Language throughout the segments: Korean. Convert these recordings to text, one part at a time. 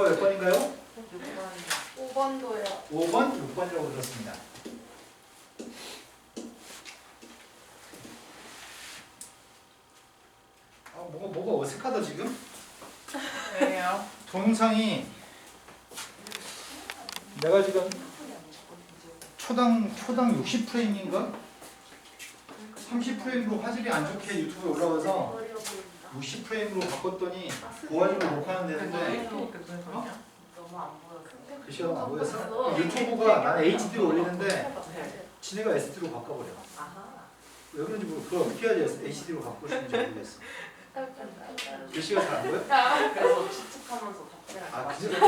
번호가 몇 번인가요? 5번도요. 5번, 6번이라고 들었습니다. 뭐가 어색하다 지금? 왜요? 동영상이 내가 지금 초당 60프레임인가? 30프레임으로 화질이 안 좋게 유튜브에 올라와서 60프레임으로 바꿨더니 그 와중에 녹화는 되는데 너무 안 보여서. 글씨가 안 보여서 유튜브가 나는 HD로 올리는데 지네가 SD로 바꿔버려. 아하. 왜 그런지 모르고 그걸 어떻게 해야지 HD로 바꾸고 싶은지 모르겠어. 글씨가 잘 안 보여? 그래서 추측하면서 답변을. 아 진짜?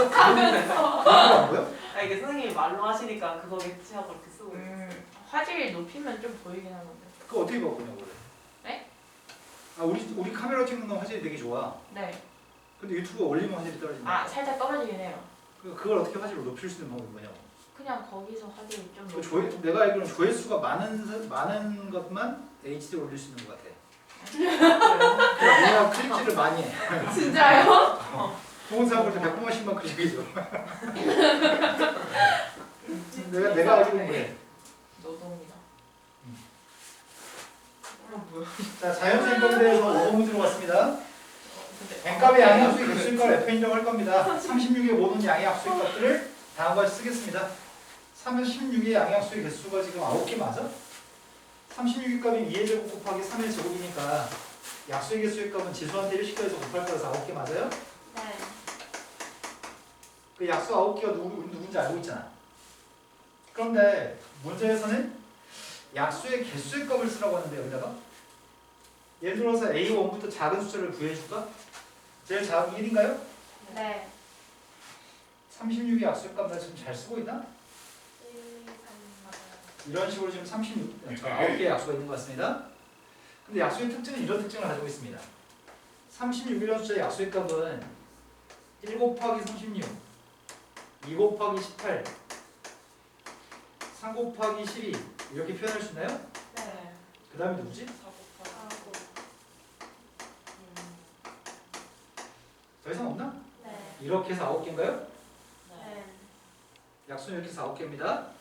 그거 안 보여? 아 이게 선생님이 말로 하시니까 그거겠지 하고 이렇게 쓰고 있어요. 화질 높이면 좀 보이긴 하는데. 그거 어떻게 바꾸냐고 그래. 네? 아 우리 카메라 찍는 건 화질이 되게 좋아. 네. 근데 유튜브 올리면 화질이 떨어진다. 아 살짝 떨어지긴 해요. 그걸 어떻게 화질을 높일 수 있는 방법이 뭐냐고. 그냥 거기서 화질이 좀 그 높고. 내가 알기로는 조회수가 많은 것만 HD로 올릴 수 있는 것 같아. 내가 클릭질을 많이 해. 진짜요? 동영상 볼때 100번씩만 클릭해줘. 내가 알기로는 그래. 노동이다. 뭐야? 자, 자연수인법에 대해서 5번 문제로 왔습니다. 근데 n값의 양의 합수의 개수인값을 f 인정할 겁니다. 36의 모든 양의 합수의 값들을 다음과 같이 쓰겠습니다. 36의 양의 합수의 개수가 지금 9개 맞아? 36의 값이 2의 제곱 곱하기 3의 제곱이니까 약수의 개수의 값은 지수한테 1씩 더해서 곱할 거라서 9개 맞아요? 네. 그 약수 9개가 누군지 알고 있잖아. 그런데 문제에서는 약수의 개수의 값을 쓰라고 하는데 여기다가 예를 들어서 A1부터 작은 숫자를 구해줄까? 제일 작은 게 1인가요? 네. 36의 약수의 값 나 지금 잘 쓰고 있나? 이런 식으로 지금 9개의 약수가 있는 것 같습니다. 근데 약수의 특징은 이런 특징을 가지고 있습니다. 36이라는 숫자의 약수의 값은 1 곱하기 36, 2 곱하기 18, 3 곱하기 12 이렇게 표현할 수 있나요? 네. 그 다음에 누구지? 더 이상 없나? 네. 이렇게 해서 9개인가요? 네. 약수는 이렇게 해서 9개입니다.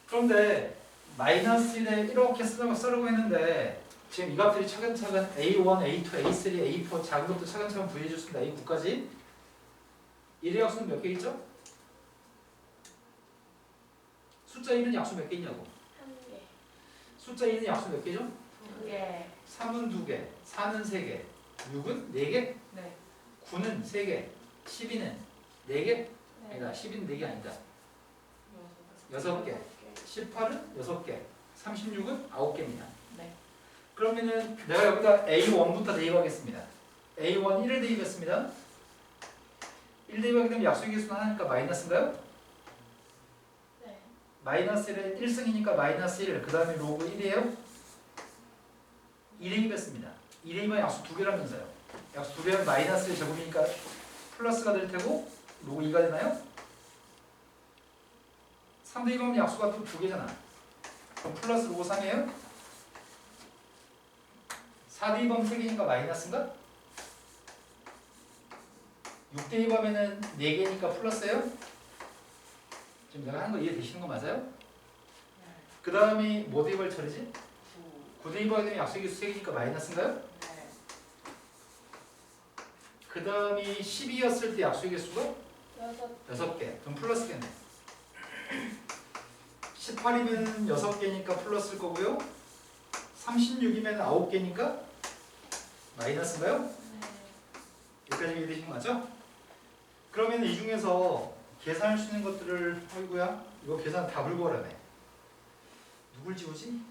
그런데 마이너스 1에 이렇게 쓰라고 했는데 지금 이 값들이 차근차근 A1, A2, A3, A4 작은 것도 차근차근 구해줄 수 있습니다. A9까지 1의 약수는 몇 개 있죠? 숫자 1은 약수 몇 개 있냐고. 숫자 2는 약수 몇 개죠? 2개. 3은 2개, 4는 3개, 6은 4개, 네. 9는 3개, 12는 4개? 네. 아니다. 12는 4개 아니다. 6개, 18은 6개, 36은 9개입니다. 네. 그러면은 내가 여기다 A1부터 대입하겠습니다. A1 1을 대입했습니다. 1 대입하게 되면 약수의 개수는 하나니까 마이너스인가요? 네. 마이너스 1은 1승이니까 마이너스 1, 그 다음에 로그 1이에요? 2 대입했습니다. 2 대입하면 약수 2개라면서요. 약수 2개는 마이너스의 제곱이니까 플러스가 될 테고 로그 2가 되나요? 3 대입하면 약수가 또 2개잖아. 그럼 플러스 로그 3이에요? 4 대입하면 3개니까 마이너스인가? 6 대입하면 4개니까 플러스예요? 지금 내가 하는 거 이해되시는 거 맞아요? 그 다음이 뭐 대입할 처리지? 9 대입하게 되면 약수의 개수 3개니까 마이너스인가요? 그 다음이 12였을 때 약수의 개수가 6개. 그럼 플러스겠네. 18이면 6개니까 플러스일 거고요. 36이면 9개니까 마이너스인가요? 여기까지 이해되신 거 맞죠? 그러면 이 중에서 계산할 수 있는 것들을 아이고야 이거 계산 다 불구하라네. 누굴 지우지?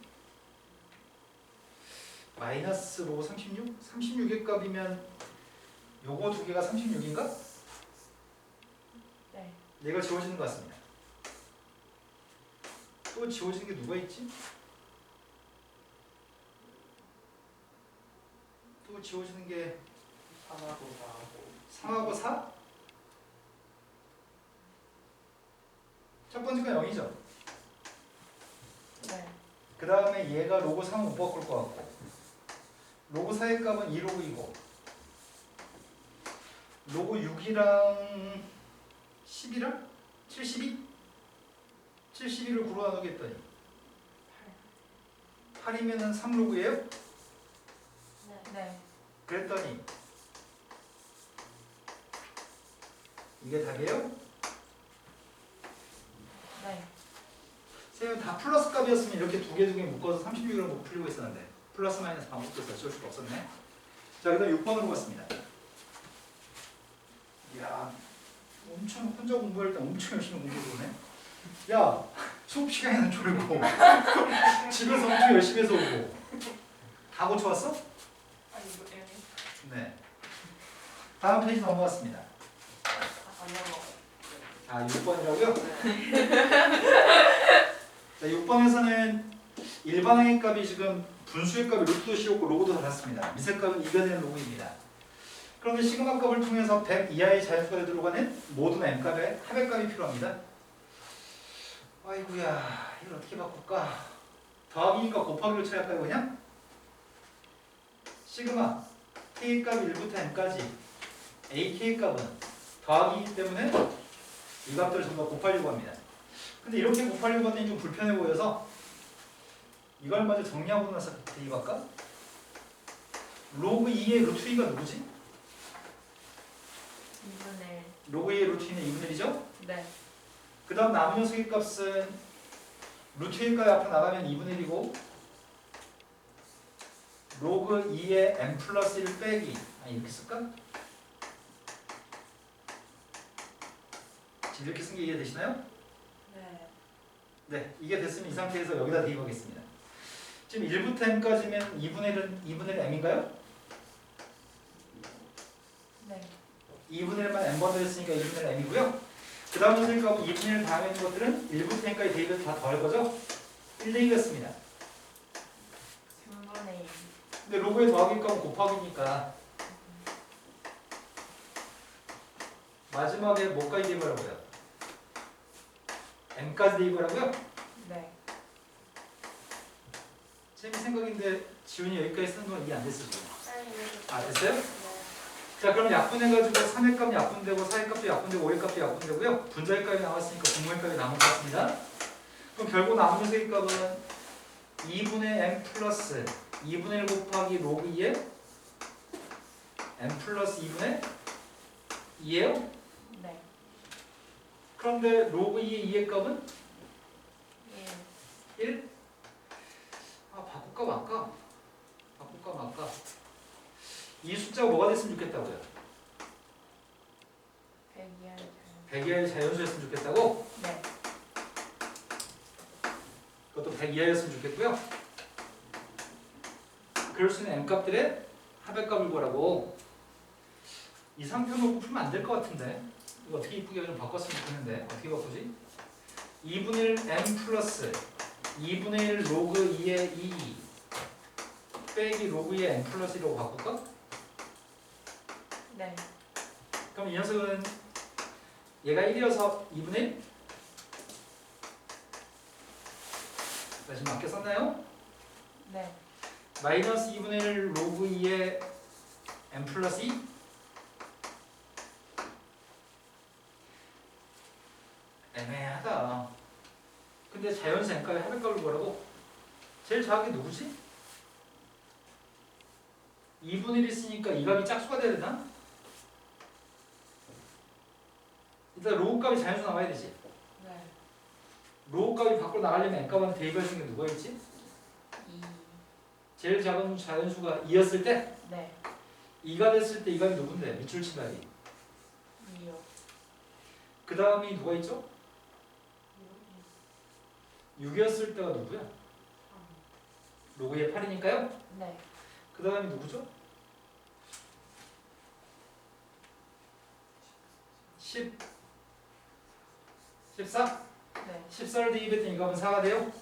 마이너스 로고 36? 36의 값이면 요거 두 개가 36인가? 네. 얘가 지워지는 것 같습니다. 또 지워지는 게 누가 있지? 또 지워지는 게 3하고 4? 첫 번째가 0이죠. 네. 그 다음에 얘가 로고 3은 못 바꿀 것 같고 로고 4의 값은 2로고 2고 로그 6이랑 10이랑 72? 72를 9로 나누겠더니 8이면은 3로그예요? 네. 네. 그랬더니 이게 답이에요? 네. 선생님 다 플러스 값이었으면 이렇게 두 개 묶어서 36으로 못 풀리고 있었는데 플러스 마이너스 반복돼서 어쩔 수가 없었네. 자, 그 다음 6번으로 갔습니다. 이야, 엄청 혼자 공부할 때 엄청 열심히 공부해보네. 야, 수업 시간에는 졸고 집에서 엄청 열심히 해서 오고 다 고쳐왔어? 아 이거 애매. 네. 다음 페이지 넘어갔습니다. 아니요. 아, 6번이라고요? 네. 자, 6번에서는 일반항의 값이 지금 분수의 값이 루트도 씌웠고 로그도 달았습니다. 미세 값은 이겨내는 로그입니다. 그런데 시그마 값을 통해서 100 이하의 자연수가 들어가는 모든 m 값의 합의 값이 필요합니다. 아이고야, 이걸 어떻게 바꿀까? 더하기니까 곱하기로 처리할까요, 그냥? 시그마 k 값 1부터 n까지 ak 값은 더하기이기 때문에 이 값들을 전부 다 곱하려고 합니다. 근데 이렇게 곱하려고 하더니 좀 불편해 보여서 이걸 먼저 정리하고 나서 대입할까? 로그 2의 루트 2가 누구지? 2분의 로그 2의 루트 2는 2분의 1이죠? 네. 그 다음 남은 녀석의 값은 루트 1값이 앞으로 나가면 2분의 1이고 로그 2의 n 플러스 1 빼기 이렇게 쓸까? 지금 이렇게 쓴 게 이해되시나요? 네. 네, 이게 됐으면 이 상태에서 여기다 대입하겠습니다. 지금 1부터 n까지면 2분의 1은 m인가요? 네. 2분의 1만 n번 더했으니까 2분의 1 m이고요. 그 다음 녀석의 값은 2분의 1 다음에 있는 것들은 1부터 n까지 대입해서 다 더할 거죠? 1 대입했습니다. 3분의 2. 근데 로그의 더하기 값은 곱하기니까 마지막에 뭐까지 대입하라고요? n까지 대입하라고요? 네. 제 생각인데 지훈이 여기까지 쓰는 건 이해 안 됐어 지금. 아, 네. 됐어요? 자, 그럼 약분해가지고 3의 값이 약분되고 4의 값도 약분되고 5의 값도 약분되고요. 분자의 값이 나왔으니까 분모의 값이 남은 것 같습니다. 그럼 결국 남은 녀석의 값은 2분의 n 플러스 2분의 1 곱하기 로그 2의 n 플러스 2분의 2예요? 네. 그런데 로그 2의 2의 값은 1. 1? 아, 바꿀까 말까? 바꿀까 말까? 이 숫자가 뭐가 됐으면 좋겠다고요? 100 이하의 100 이하의 자연수였으면 좋겠다고? 네. 그것도 100 이하였으면 좋겠고요. 그럴 수 있는 m값들의 합의값을 구하라고. 이 상표 놓고 풀면 안 될 것 같은데 이거 어떻게 이쁘게 좀 바꿨으면 좋겠는데 어떻게 바꾸지? 2분의 1 m 플러스 2분의 1 로그 2의 2 빼기 로그 2의 n 플러스 1로 바꿀까? 네. 그럼 이 녀석은 얘가 1이어서 2분의 1? 자, 지금 맞게 썼나요? 네. 마이너스 2분의 1 로그 2의 n 플러스 2? 애매하다. 근데 자연수 n값의 합의값을 구하라고? 제일 작은 게 누구지? 2분의 1 있으니까 이 값이 짝수가 돼야 되나? 일단 로우 값이 자연수 나와야 되지. 네. 로우 값이 밖으로 나가려면 n값한테 대입할 수 있는 게 누가 있지? 2. 제일 작은 자연수가 2였을 때 네. 2가 됐을 때 이 값이 누군데? 밑줄 친 값이. 2요. 그 다음이 누가 있죠? 6이었을 때가 누구야? 로그의 8이니까요. 네. 그 다음이 누구죠? 10, 14? 네. 14를 대입했더니 이 값은 4가 돼요?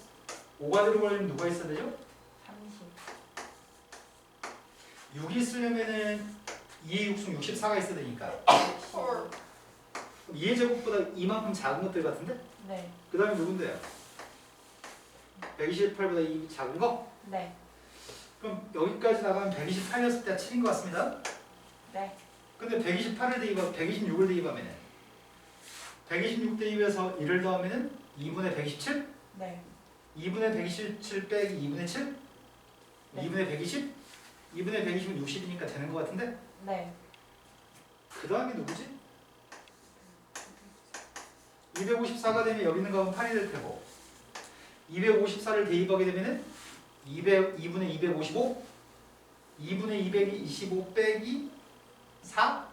5가 들어가려면 누가 있어야 되죠? 30. 6이 있으려면은 2의 6승 64가 있어야 되니까. 헐. 2의 제곱보다 이만큼 작은 것들 같은데? 네. 그 다음에 누군데요? 128보다 이 작은 거? 네. 그럼 여기까지 나가면 128이었을 때가 7인 것 같습니다. 네. 근데 128을 대입하면 126을 대입하면은 126 대입해서 1을 더하면은 2분의 127? 네. 2분의 127 빼기 2분의 7? 네. 2분의 120? 2분의 120은 60이니까 되는 것 같은데? 네. 그 다음이 누구지? 254가 되면 여기 있는 값은 8이 될 테고 254를 대입하게 되면은 2분의 255? 2분의 225 빼기 4?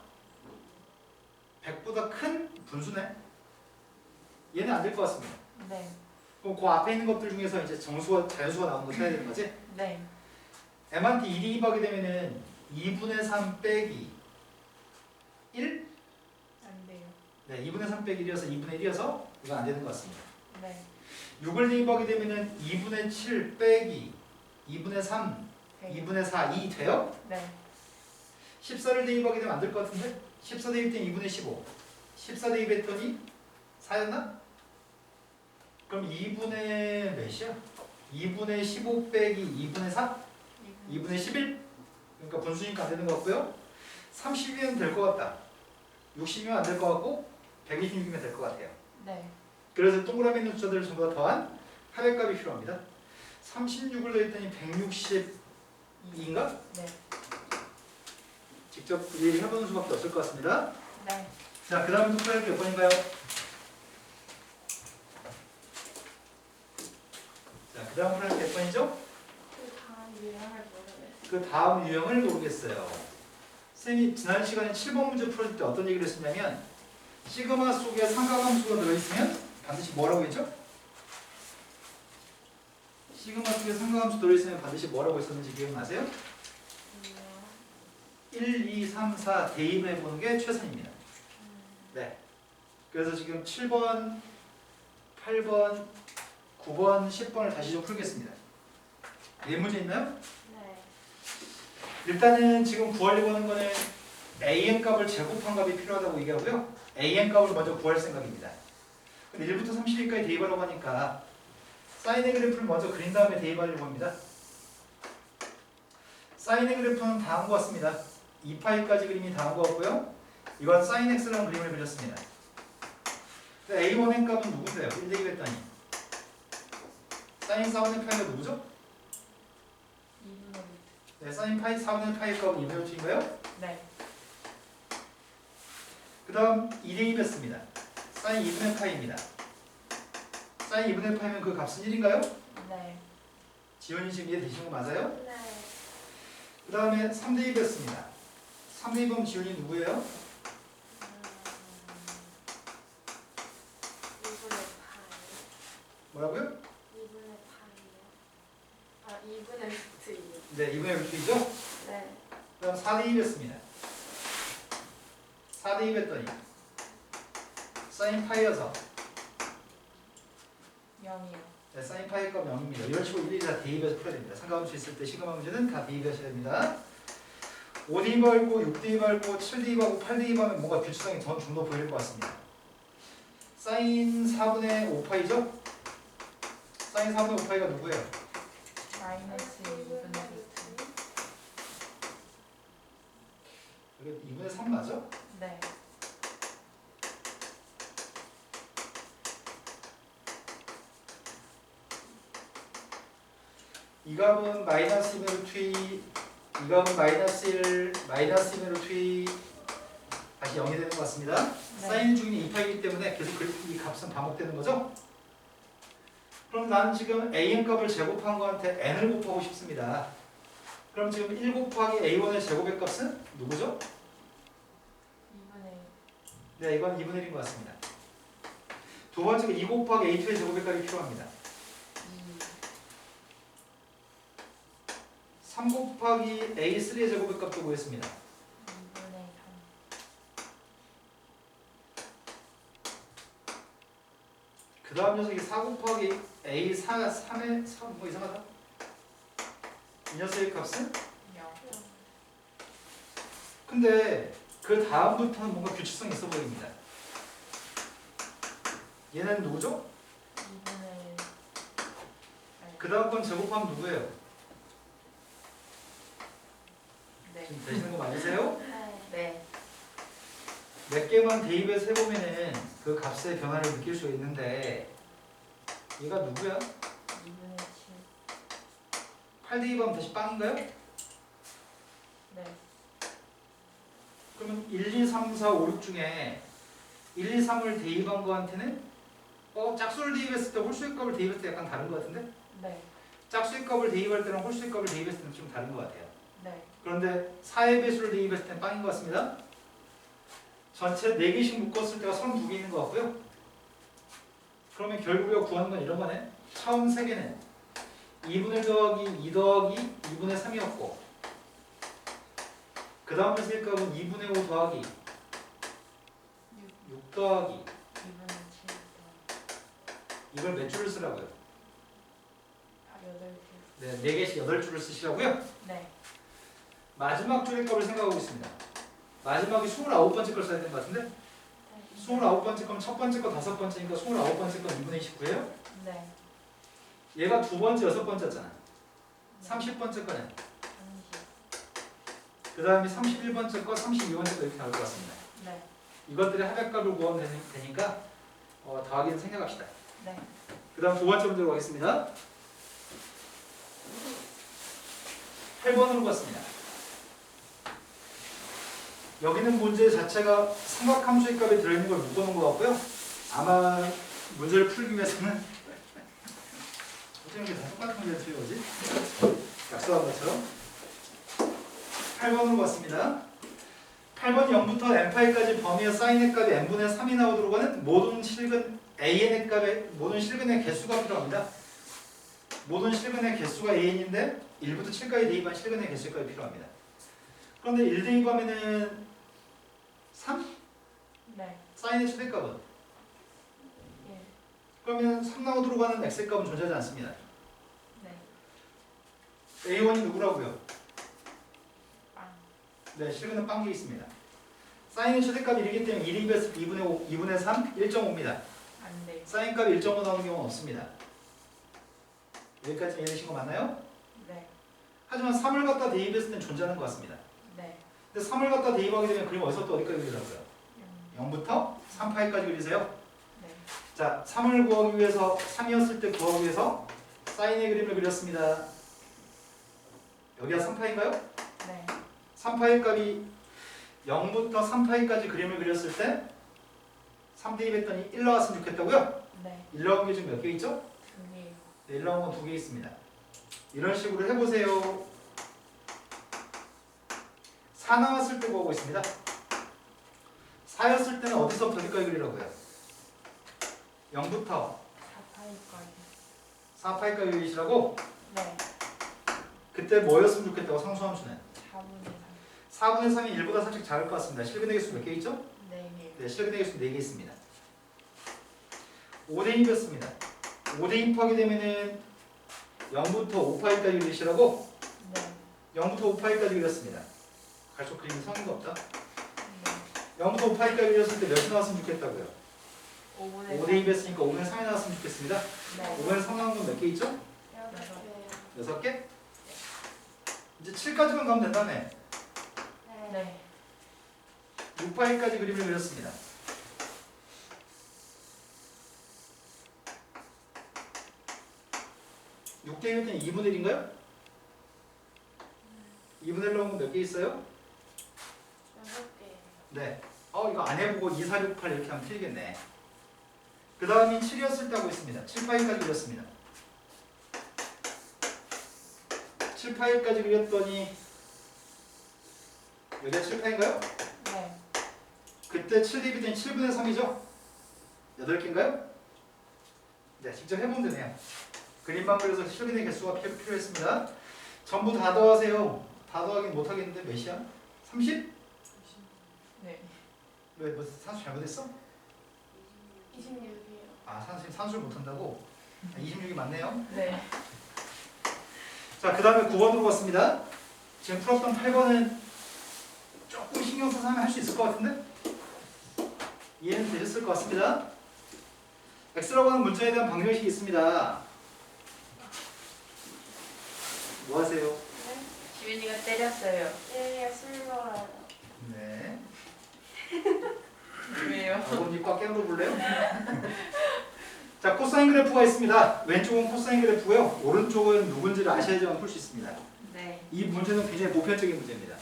100보다 큰 분수네? 얘는 안 될 것 같습니다. 네. 그럼 그 앞에 있는 것들 중에서 이제 정수가, 자연수가 나오는 거 찾아야 되는 거지? 네. m한테 2 대입하게 되면은 2분의 3 빼기 1? 안 돼요. 네, 2분의 3 빼기 1이어서 2분의 1이어서 이거 안 되는 것 같습니다. 네. 6을 대입하게 되면은 2분의 7 빼기 2분의 3, 돼요. 2분의 4, 2 돼요? 네. 14를 대입하게 되면 안 될 것 같은데? 14 대입되면 2분의 15. 14 대입했더니 4였나? 그럼 2분의 몇이야? 2분의 15 빼기 2분의 4? 2분의 11? 그러니까 분수니까 안 되는 것 같고요. 30이면 될 것 같다. 60이면 안 될 것 같고 126이면 될 것 같아요. 네. 그래서 동그라미 있는 숫자들을 전부 다 더한 합의값이 필요합니다. 36을 더했더니 162인가? 네. 직접 얘기해보는 수밖에 없을 것 같습니다. 네. 자, 그 다음 숫자는 몇 번인가요? 자, 그 다음 숫자는 몇 번이죠? 그 다음 유형을 모르겠어요. 그 다음 유형을 모르겠어요. 쌤이 지난 시간에 7번 문제 풀어줄 때 어떤 얘기를 했었냐면 시그마 속에 삼각함수가 들어있으면 반드시 뭐라고 했죠? 시그마 속에 삼각함수 들어있으면 반드시 뭐라고 했었는지 기억나세요? 1, 2, 3, 4 대입해보는 게 최선입니다. 네. 그래서 지금 7번, 8번, 9번, 10번을 다시 좀 풀겠습니다. 네 문제 있나요? 네. 일단은 지금 구하려고 하는 거는 an 값을 제곱한 값이 필요하다고 얘기하고요. an 값을 먼저 구할 생각입니다. 근데 1부터 30일까지 대입하려고 하니까 사인의 그래프를 먼저 그린 다음에 대입하려고 합니다. 사인의 그래프는 다음과 같습니다. 2파이까지 그림이 다음과 같고요. 이건 사인 x라는 그림을 그렸습니다. a1의 값은 누군데요? 1 대입했더니 사인 4분의 파이가 누구죠? 2분의 네, 사인 파이 4분의 파이 값은 2분의 루트인가요? 네. 그 다음 2 대입했습니다. 사인 2분의 파이입니다. 사인 2분의 파이면 그 값은 1인가요? 네. 지원이 지금 이해되시는 거 맞아요? 네. 그 다음에 3 대입했습니다. 3 대입하면 지원이 누구예요? 2분의 파이. 뭐라고요? 2분의 파이요. 아, 2분의 루트이요. 네, 2분의 루트이죠? 네. 그 다음 4 대입했습니다. 4 대입했더니 사인 파이여서 0이요. 네, 사인 파이 값 0입니다. 이런 식으로 일일이 다 대입해서 풀어야 됩니다. 삼각함수 있을 때 시그마 문제는 다 대입하셔야 됩니다. 5 대입하고 6 대입하고 7 대입하고 8 대입하면 뭔가 규칙성이 좀 더 보일 것 같습니다. 사인 4분의 5파이죠? 사인 4분의 5파이가 누구예요? 마이너스 2분의 루트. 여기 2분의 3 맞아? 네. 이 값은 마이너스 2분의 루트 2, 이 값은 마이너스 1, 마이너스 2분의 루트 2 다시 0이 되는 것 같습니다. 네. 사인 중인이 2파이기 때문에 계속 이 값은 반복되는 거죠? 그럼 나는 지금 an 값을 제곱한 거한테 n을 곱하고 싶습니다. 그럼 지금 1 곱하기 a1의 제곱의 값은 누구죠? 2분의 네, 이건 2분의 1인 것 같습니다. 두 번째가 2 곱하기 a2의 제곱의 값이 필요합니다. 3 곱하기 a3의 제곱의 값도 구했습니다. 2분의 3. 그 다음 녀석이 4 곱하기 a4가 3의 3, 뭐 이상하다. 이 녀석의 값은? 0. 근데 그 다음부터는 뭔가 규칙성이 있어 보입니다. 얘는 누구죠? 2분의 그 다음 건 제곱하면 누구예요? 네. 지금 되시는 거 맞으세요? 네. 네. 몇 개만 대입해서 해보면은 그 값의 변화를 느낄 수 있는데 얘가 누구야? 2분의 7. 8 대입하면 다시 빵인가요? 네. 그러면 1, 2, 3, 4, 5, 6 중에 1, 2, 3을 대입한 거한테는 짝수를 대입했을 때 홀수의 값을 대입했을 때 약간 다른 것 같은데? 네. 짝수의 값을 대입할 때랑 홀수의 값을 대입했을 때는 좀 다른 것 같아요. 네. 그런데 4의 배수를 대입했을 때는 빵인 것 같습니다. 전체 4개씩 묶었을 때가 32개 있는 것 같고요. 그러면 결국에 구하는 건 이런 거네. 처음 3개는 2분의 1 더하기 2 더하기 2분의 3이었고 그 다음 배수의 값은 2분의 5 더하기 6 더하기 2분의 7. 이걸 몇 줄을 쓰라고요? 8개. 네, 4개씩 8줄을 쓰시라고요? 네. 마지막 줄의 값을 생각하고 있습니다. 마지막이 29번째 걸 써야 되는 것 같은데 29번째 거면 첫 번째 거 5번째니까 29번째 건 2분의 29예요? 네. 얘가 두 번째 6번째였잖아. 30번째 거는 30. 그 다음에 31번째 거 32번째 거 이렇게 나올 것 같습니다. 네. 이것들의 합약값을 구하면 되니까 더하기는 생략합시다. 네. 그 다음 두 번째 문제로 가겠습니다. 8번으로 갔습니다. 여기는 문제 자체가 삼각함수의 값에 들어있는 걸 묶어놓은 것 같고요. 아마 문제를 풀기 위해서는 어떻게 다 똑같은 문제를 풀려오지? 약속한 것처럼 8번으로 갔습니다. 8번이 0부터 n파이까지 범위의 사인의 값이 n분의 3이 나오도록 하는 모든 실근 an의 값의 모든 실근의 개수가 필요합니다. 모든 실근의 개수가 an인데 1부터 7까지 대입한 실근의 개수값이 필요합니다. 그런데 1 대입하면은 3? 네. 사인의 최대값은? 1. 그러면 3 나오도록 하는 x의 값은 존재하지 않습니다. 네. a1이 누구라고요? 빵. 네, 실근은 빵이 있습니다. 사인의 최대값이 1이기 때문에 1 2분의 5, 2분의 3, 1.5입니다. 안 돼. 사인값이 1.5 나오는 경우는 없습니다. 여기까지 이해되신 거 맞나요? 네. 하지만 3을 갖다 대입했을 땐 존재하는 것 같습니다. 네. 근데 3을 갖다 대입하게 되면 그림 어디서부터 어디까지 그리라고요? 0부터 3파이까지 그리세요. 네. 자, 3을 구하기 위해서 3이었을 때 구하기 위해서 사인의 그림을 그렸습니다. 여기가 3파인가요? 네. 3파의 값이 0부터 3파이까지 그림을 그렸을 때 3 대입했더니 1 나왔으면 좋겠다고요? 네. 1 나온 게 지금 몇 개 있죠? 2. 네, 1 나온 건 2개 있습니다. 이런 식으로 해보세요. 4 나왔을 때 구하고 있습니다. 4였을 때는 어디서부터 어디까지 그리라고요? 0부터 4파이까지. 4파이까지 그리시라고? 네. 그때 뭐였으면 좋겠다고 상수함수는? 4분의 4분의 3이 1보다 살짝 작을 것 같습니다. 실근의 개수 몇 개 있죠? 3. 4개. 네, 실근의 개수 4개 있습니다. 5대입이었습니다. 5대입하게 되면은 0부터 5파이까지 그리시라고? 네. 0부터 5파이까지 그렸습니다. 갈수 그림이 성의가 없다. 네. 0부터 5파이까지 그렸을 때 몇이 나왔으면 좋겠다고요? 5분의 5대입했으니까 5분의 3이 나왔으면 좋겠습니다. 네. 5분의 3 나온 건 몇 개 있죠? 6개? 이제 7까지만 가면 된다며. 네. 6파이까지 그림을 그렸습니다. 6대입했더니 2분의 1인가요? 2분의 1 나온 건 몇 개 있어요? 6개. 네. 이거 안 해보고 2, 4, 6, 8 이렇게 하면 틀리겠네. 그 다음이 7이었을 때 하고 있습니다. 7파이까지 그렸습니다. 7파이까지 그렸더니 여기가 7파인가요? 네. 그때 7 대입했더니 7분의 3이죠? 8개인가요? 네, 직접 해보면 되네요. 그림만 그려서 실근의 개수가 필요했습니다. 전부 다 더하세요. 다 더하긴 못하겠는데 몇이야? 30? 네. 왜, 뭐 산수 잘못했어? 26이요. 아, 산수를 못한다고? 26이 맞네요. 네. 자, 그 다음에 9번으로 갔습니다. 지금 풀었던 8번은 조금 신경 써서 하면 할 수 있을 것 같은데? 이해는 되셨을 것 같습니다. X라고 하는 문자에 대한 방정식이 있습니다. 뭐 하세요? 네? 지민이가 때렸어요. 예, 술 먹어요. 네. 아니에요. 아버님 꽉 깨물어 볼래요? 자, 코사인 그래프가 있습니다. 왼쪽은 코사인 그래프고요. 오른쪽은 누군지를 아셔야지만 풀 수 있습니다. 네. 이 문제는 굉장히 보편적인 문제입니다.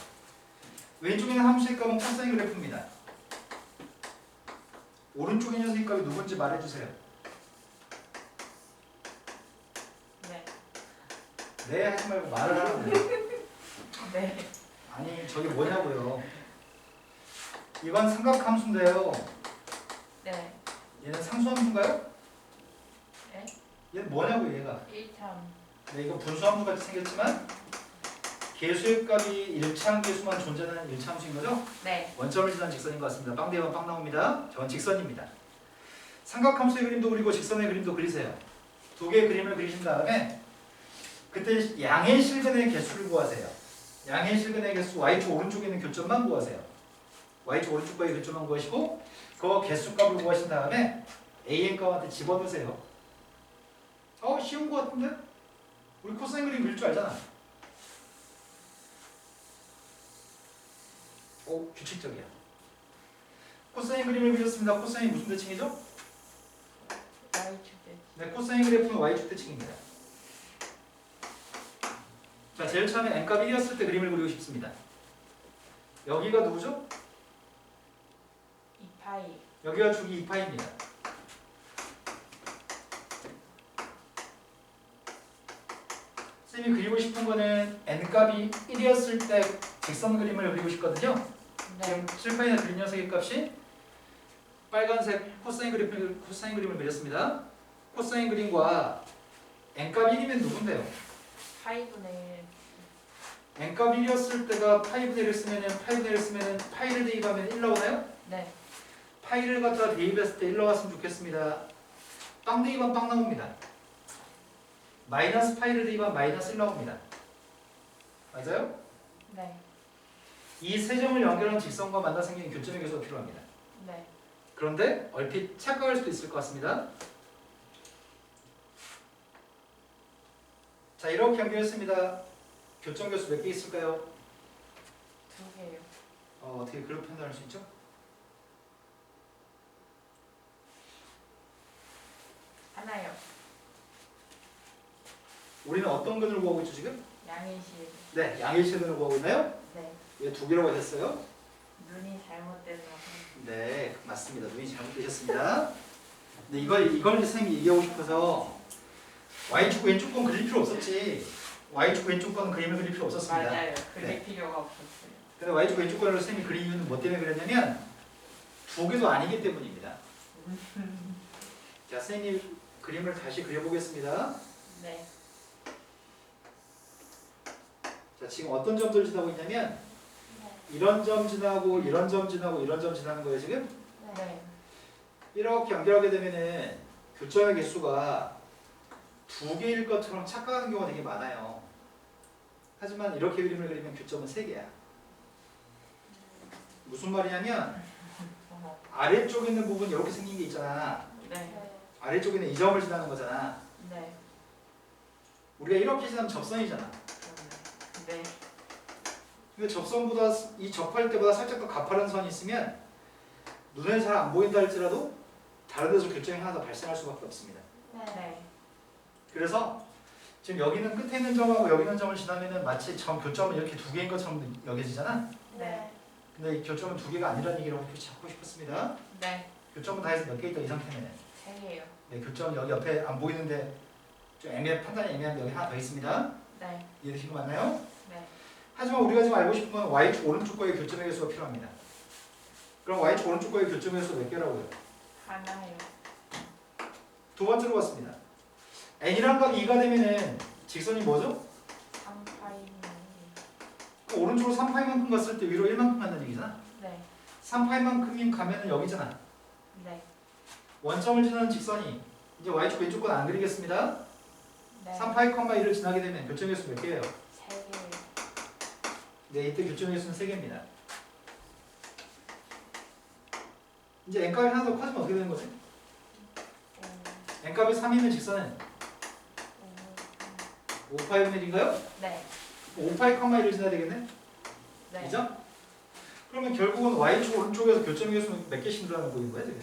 왼쪽에 있는 함수의 값은 코사인 그래프입니다. 오른쪽에 있는 녀석의 값이 누군지 말해주세요. 네. 네 하지 말고 말을 하라고요. 네. 아니 저게 뭐냐고요. 이건 삼각함수인데요. 네. 얘는 상수함수인가요? 네. 얘는 뭐냐고 얘가. 1참. 네, 이거 분수함수 같이 생겼지만 개수의 값이 일차함계수만 존재하는 일차함수인 거죠? 네. 원점을 지난 직선인 것 같습니다. 빵 대면 빵 나옵니다. 저건 직선입니다. 삼각함수의 그림도 그리고 직선의 그림도 그리세요. 두 개의 그림을 그리신 다음에 그때 양의 실근의 개수를 구하세요. 양의 실근의 개수 y축 오른쪽에 있는 교점만 구하세요. y축 오른쪽과의 교점만 구하시고 그 개수값을 구하신 다음에 an 값한테 집어넣으세요. 쉬운 것 같은데? 우리 코사인 그림 그릴 줄 알잖아. 규칙적이야. 코사인 그림을 그렸습니다. 코사인이 무슨 대칭이죠? y축 대. 네, 코사인 그래프는 y축 대칭입니다. 자, 제일 처음에 n값 1이었을 때 그림을 그리고 싶습니다. 여기가 누구죠? 2파이. 여기가 주기 2파입니다. 쌤이 그리고 싶은 거는 n값이 1이었을 때 직선 그림을 그리고 싶거든요. 네. 지금 칠판에 그린 녀석의 값이 빨간색 코사인 그림을 그렸습니다. 코사인 그림과 n값 1이면 누군데요? 파이분의 n값 1이었을 때가 파이분의 1을 쓰면은 파이를 대입하면 1 나오나요? 네. 파이를 갖다가 대입했을 때 1 나왔으면 좋겠습니다. 빵 대입하면 빵 나옵니다. 마이너스 파이를 대입하면 마이너스 1 나옵니다. 맞아요? 네. 이 세 점을 연결하는 직선과 만나 생기는 교점의 개수가 필요합니다. 네. 그런데 얼핏 착각할 수도 있을 것 같습니다. 자, 이렇게 연결했습니다. 교점 개수 몇 개 있을까요? 2개요. 어떻게 그렇게 판단할 수 있죠? 하나요. 우리는 어떤 근을 구하고 있죠 지금? 양의실. 네, 양일체근을 구하고 있나요? 네. 왜 두 개라고 했어요? 눈이 잘못돼서. 네, 맞습니다. 눈이 잘못되셨습니다. 근데 이걸 선생님이 얘기하고 싶어서 y축 왼쪽 건 그릴 필요 없었지. y축 왼쪽 거는 그림을 그릴 필요 없었습니다. 맞아요. 그릴 네. 필요가 없었어요. 근데 y축 왼쪽 거를 선생님이 그린 이유는 뭐 때문에 그렸냐면 두 개도 아니기 때문입니다. 자, 선생님이 그림을 다시 그려보겠습니다. 네. 자, 지금 어떤 점들 지나고 있냐면 이런 점 지나고 이런 점 지나고 이런 점 지나는 거예요 지금. 네. 이렇게 연결하게 되면은 교점의 개수가 두 개일 것처럼 착각하는 경우가 되게 많아요. 하지만 이렇게 그림을 그리면 교점은 세 개야. 무슨 말이냐면 어머. 아래쪽에 있는 부분 이렇게 생긴 게 있잖아. 네. 아래쪽에 있는 이 점을 지나는 거잖아. 네. 우리가 이렇게 지나면 접선이잖아. 네. 근데 접선보다 이 접할 때보다 살짝 더 가파른 선이 있으면 눈에 잘 안 보인다 할지라도 다른 데서 교점이 하나 더 발생할 수밖에 없습니다. 네. 그래서 지금 여기 있는 끝에 있는 점하고 여기 있는 점을 지나면은 마치 교점은 이렇게 두 개인 것처럼 여겨지잖아. 네. 근데 이 교점은 두 개가 아니라는 얘기를 찾고 싶었습니다. 네. 교점은 다 해서 몇 개 있다 이 상태면. 3개요. 네, 교점은 여기 옆에 안 보이는데 좀 판단이 애매한데 여기 하나 더 있습니다. 네. 이해되시고 맞나요? 네. 하지만 우리가 지금 알고 싶은 건 y축 오른쪽과의 교점의 개수가 필요합니다. 그럼 y축 오른쪽과의 교점의 개수가 몇 개라고요? 하나요. 두 번째로 봤습니다. n이란 값이 2가 되면은 직선이 뭐죠? 3파이. 오른쪽으로 3파이만큼 갔을 때 위로 1만큼 간다는 얘기잖아. 네. 3파이만큼이 가면은 여기잖아. 네. 원점을 지나는 직선이 이제 y축 왼쪽 건 안 그리겠습니다. 네. 3파이, 1을 지나게 되면 교점의 개수 몇 개예요? 3개요. 네, 이때 교점의 개수는 3개입니다. 이제 n값이 하나 더 커지면 어떻게 되는 거지? n값이 3이면 직선은 5파이분의 1인가요? 네. 5파이, 1을 지나야 되겠네? 네. 그죠? 그러면 결국은 y축 오른쪽에서 교점의 개수는 몇 개씩 늘어나고 있는 거야 지금?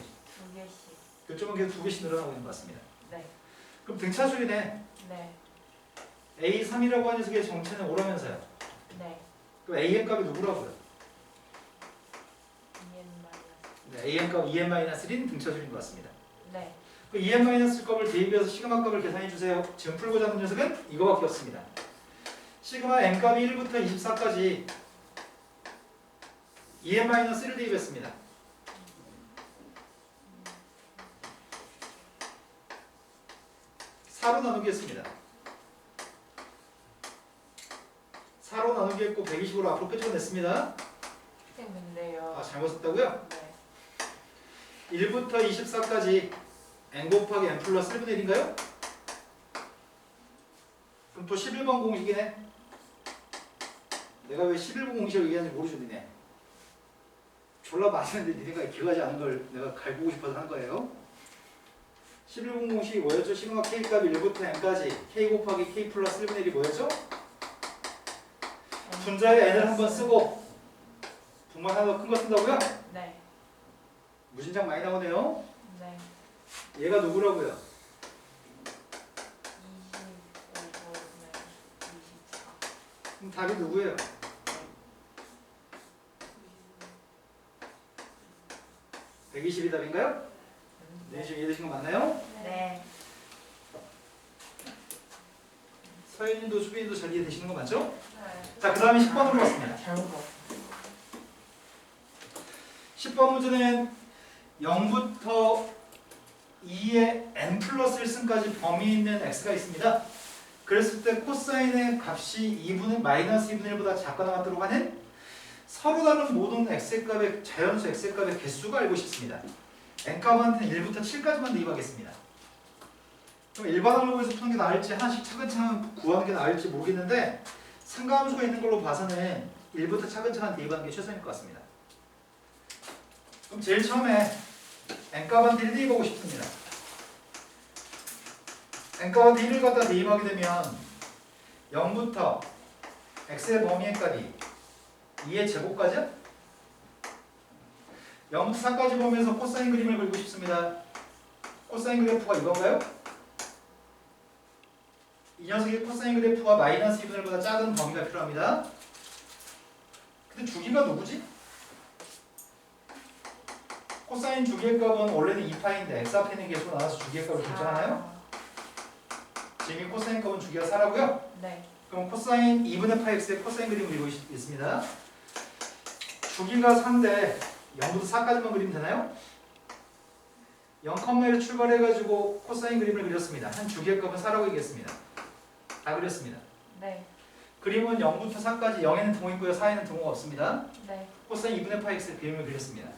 2개씩. 교점의 개수 2개씩 늘어나고 있는 것 같습니다. 네. 그럼 등차수이네. 네. A3이라고 하는 녀석의 정체는 오라면서요. 네. 그럼 AM 값이 누구라고요? 2n 마이너스. 네, AM 값 2n-1인 등차수인 것 같습니다. 네. 그 2n- 값을 대입해서 시그마 값을 계산해 주세요. 지금 풀고자 하는 녀석은 이거밖에 없습니다. 시그마 n 값이 1부터 24까지 2n-1을 대입했습니다. 4로 나누기 했습니다. 4로 나누기 했고 120으로 앞으로 끄집어냈습니다. 선생님 근데요. 아, 잘못 썼다고요? 네. 1부터 24까지 n 곱하기 n 플러스 1분의 1인가요? 그럼 또 11번 공식이네. 내가 왜 11번 공식을 얘기하는지 모르죠, 니네. 졸라 많이 했는데 니네가 기억하지 않은 걸 내가 갈구고 싶어서 한 거예요. 11번 공식이 뭐였죠? 시그마 k 값이 1부터 n까지 k 곱하기 k 플러스 1분의 1이 뭐였죠? 분자의 n을 한번 쓰고 분모 하나 더 큰 거 쓴다고요? 네. 무진장 많이 나오네요. 네. 얘가 누구라고요? 25분의 24. 그럼 답이 누구예요? 120이 답인가요? 네, 지금 이해되신 거 맞나요? 네. 서현님도 수빈이도 잘 이해되시는 거 맞죠? 네. 자, 그 다음에 10번으로 갔습니다. 잘못 봤어. 10번 문제는 0부터 2의 n 플러스 1승까지 범위 있는 x가 있습니다. 그랬을 때 코사인의 값이 2분의 마이너스 2분의 1보다 작거나 같도록 하는 서로 다른 모든 x의 값의 자연수 x의 값의 개수가 알고 싶습니다. n 값한테는 1부터 7까지만 대입하겠습니다. 그럼 일반항으로 해서 푸는 게 나을지 하나씩 차근차근 구하는 게 나을지 모르겠는데 상가함수가 있는 걸로 봐서는 1부터 차근차근 대입하는 게 최선일 것 같습니다. 그럼 제일 처음에 n값한테 1 대입하고 싶습니다. n값한테 1을 갖다 대입하게 되면 0부터 x의 범위의 값이 2의 제곱까지요? 0부터 4까지 보면서 코사인 그림을 그리고 싶습니다. 코사인 그래프가 이건가요? 이 녀석의 코사인 그래프가 마이너스 2분의 1보다 작은 범위가 필요합니다. 근데 주기가 누구지? 코사인 주기의 값은 원래는 2파인데 x 앞에 있는 개수가 나와서 주기의 값을 결정하나요? 지금 이 코사인 값은 주기가 4라고요? 네. 그럼 코사인 2분의 파이 x의 코사인 그림을 그리고 있습니다. 주기가 4인데 0부터 4까지만 그리면 되나요? 0,1을 출발해가지고 코사인 그림을 그렸습니다. 한 주기의 값은 4라고 얘기했습니다. 다 그렸습니다. 네. 그림은 0부터 4까지 0에는 등호 있고요. 4에는 등호가 없습니다. 네. 코사인 2분의 파이 x의 그림을 그렸습니다.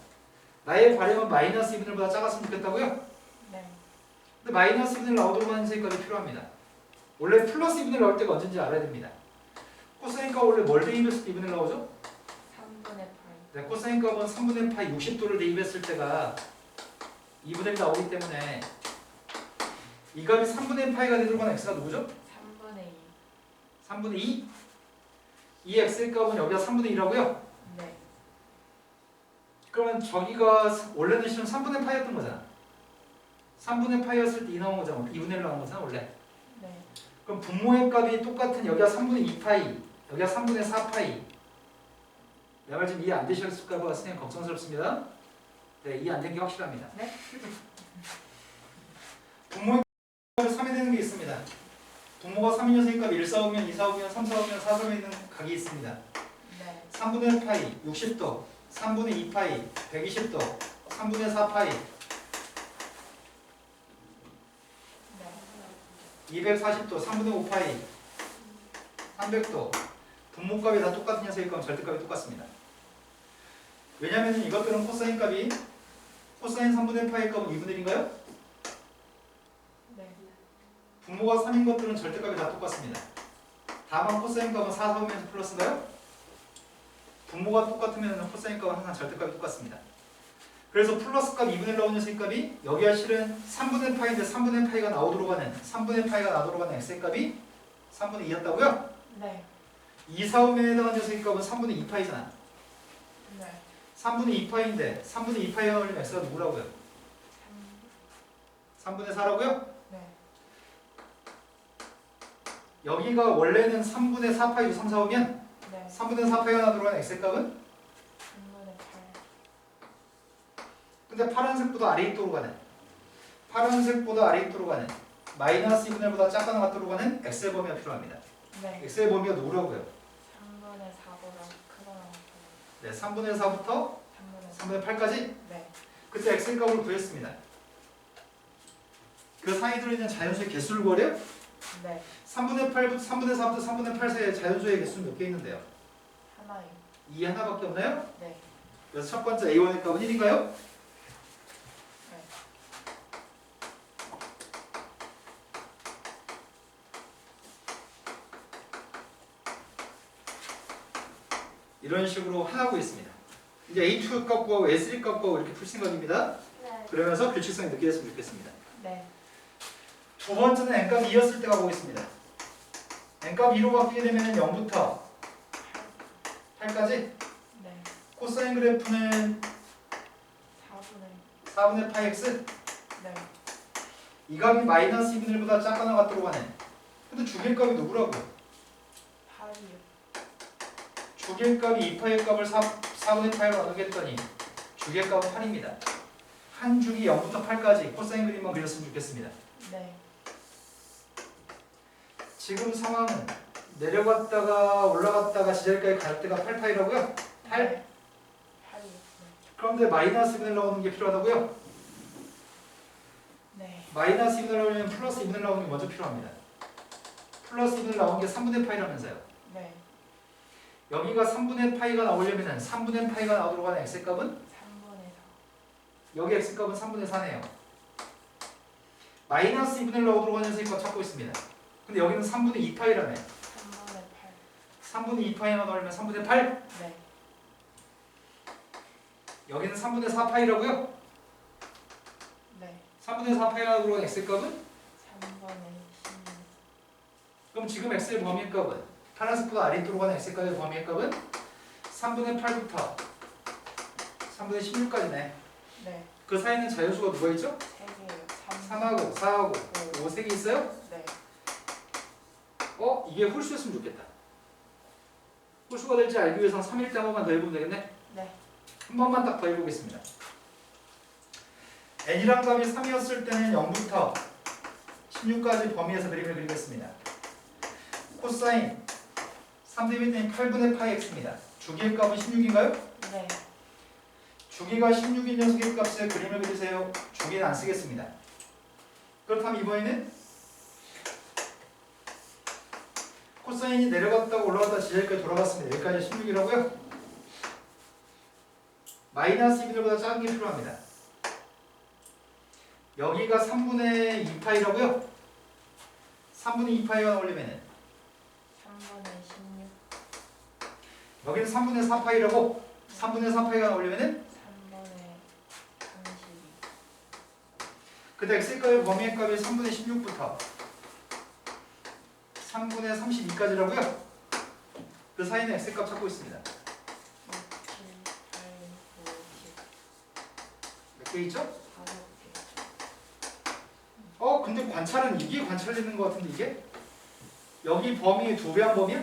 나의 발음은 마이너스 2분의 1보다 작았으면 좋겠다고요? 네. 근데 마이너스 2분의 1 나오도록 하는 색깔이 필요합니다. 원래 플러스 2분의 1 나올 때가 언제인지 알아야 됩니다. 코사인 값 원래 뭘 대입했을 때 2분의 1 나오죠? 3분의 8. 네, 코사인 값은 3분의 파이 60도를 대입했을 때가 2분의 1 나오기 때문에 이 값이 3분의 파이가 되도록 하는 x가 누구죠? 3분의 2. 3분의 2? 이 x의 값은 여기가 3분의 2라고요? 네. 그러면 저기가 원래는 실은 3분의 파이였던 거잖아. 3분의 파이였을 때 2 나온 거잖아. 2분의 1 나온 거잖아 원래. 네. 그럼 분모의 값이 똑같은 여기가 3분의 2파이, 여기가 3분의 4파이. 내 말 지금 이해 안 되셨을까 봐 선생님 걱정스럽습니다. 네, 이해 안 된 게 확실합니다. 네? 분모의 값이 3이 되는 게 있습니다. 분모가 3인 녀석의 값이 1 4오면 2 4오면 3 4오면 4 4오면 있는 각이 있습니다. 네. 3분의 파이 60도, 3분의 2파이 120도, 3분의 4파이 네. 240도, 3분의 5파이 300도. 분모값이 다 똑같은 녀석일 거면 절대값이 똑같습니다. 왜냐하면 이것들은 코사인 값이 코사인 3분의 파이 값은 2분의 1인가요? 네. 분모가 3인 것들은 절대값이 다 똑같습니다. 다만 코사인 값은 4, 4오면서 플러스인가요? 분모가 똑같으면 코사인 값은 항상 절대값이 똑같습니다. 그래서 플러스 값 2분의 1 나오는 녀석의 값이 여기가 실은 3분의 파이인데 3분의 파이가 나오도록 하는 3분의 파이가 나오도록 하는 x의 값이 3분의 2였다고요? 네. 2, 4오면에 해당하는 녀석의 값은 3분의 2파이잖아. 네. 3분의 2파인데 3분의 2파이가 걸리면 x가 누구라고요? 3분의 4라고요? 네. 여기가 원래는 3분의 4파이 3, 4 오면 네. 3분의 4파이가 하나 들어가는 x의 값은? 3분의 8. 근데 파란색보다 아래 입도로 가는 파란색보다 아래 입도로 가는 마이너스 2분의 1보다 작거나 같도록 가는 x의 범위가 필요합니다. 네. x의 범위가 누구라고요? 3분의 4보다 크거나 같거나. 네, 3분의 4부터 3분의 8까지 네. 그때 x의 값을 구했습니다. 그 사이에 들어있는 자연수의 개수를 구하래요? 네. 3분의 4부터 3분의 8 사이에 자연수의 개수는 몇 개 있는데요? 하나요. 2 하나밖에 없나요? 네. 그래서 첫 번째 a1의 값은 1인가요? 네. 이런 식으로 하고 있습니다. 이제 a2 값 구하고 a3 값 구하고 이렇게 풀 생각입니다. 네. 그러면서 규칙성이 느껴졌으면 좋겠습니다. 네. 두 번째는 n값 2였을 때가 보겠습니다. n값 2로 바뀌게 되면 0부터 8까지 네. 코사인 그래프는 4분의. 4분의 파이 x 네. 이 값이 마이너스 2분의 1보다 작거나 같도록 하는 근데 주기값이 누구라고요? 8이요. 주기값이 2파이 값을 4분의 파이로 나누겠더니 주기값은 8입니다. 한 주기 0부터 8까지 코사인 그림만 그렸으면 좋겠습니다. 네. 지금 상황은 내려갔다가 올라갔다가 지절까지 갈 때가 8파이라고요? 8? 네. 8이요. 그런데 마이너스 2분의 1 나오는 게 필요하다고요? 네. 마이너스 2분의 1 나오면 플러스 2분의 1 나오는 게 먼저 필요합니다. 플러스 2분의 1 나온 게 3분의 파이라면서요. 네. 여기가 3분의 파이가 나오려면 3분의 파이가 나오도록 하는 x값은? 3분의 4. 여기 x값은 3분의 4네요. 마이너스 2분의 1 나오도록 하는 x값 찾고 있습니다. 근데 여기는 3분의 2파이라며. 3분의 8. 3분의 2파이가 나오려면 3분의 8? 네. 여기는 3분의 4파이라고요? 네. 3분의 4파이가 나오도록 하는 x값은? 3분의 16. 그럼 지금 x의 범위 값은? 파란색보다 아래쪽으로 가는 x값의 범위 값은? 3분의 8부터 3분의 16까지네. 네. 그 사이에는 자연수가 누가 있죠? 3개요. 3하고 4하고 5, 3개 있어요? 네. 이게 홀수였으면 좋겠다. 홀수가 될지 알기 위해서는 3일 때 한 번만 더 해보면 되겠네? 네. 한 번만 딱 더 해보겠습니다. n이란 값이 3이었을 때는 0부터 16까지 범위에서 그림을 그리겠습니다. 코사인 3대비는 8분의 파이 x입니다. 주기의 값은 16인가요? 네. 주기가 16인 녀석의 값에 그림을 그리세요. 주기는 안 쓰겠습니다. 그렇다면 이번에는 코사인이 내려갔다가 올라갔다 지점까지 돌아갔습니다. 여기까지 16이라고요? 마이너스 2분의 1보다 작은 게 필요합니다. 여기가 3분의 2파이라고요? 3분의 2파이가 나오려면 3분의 16. 여기는 3분의 4파이라고 3분의 4파이가 나오려면 3분의 32. 그때 x값의 범위의 값이 3분의 16부터 3분의 32까지라고요? 그 사이는 x값 찾고 있습니다. 6, 7, 8, 9, 10. 몇 개 있죠? 5개. 근데 관찰은 이게 관찰되는 것 같은데 이게? 여기 범위의 2배 한 범위야?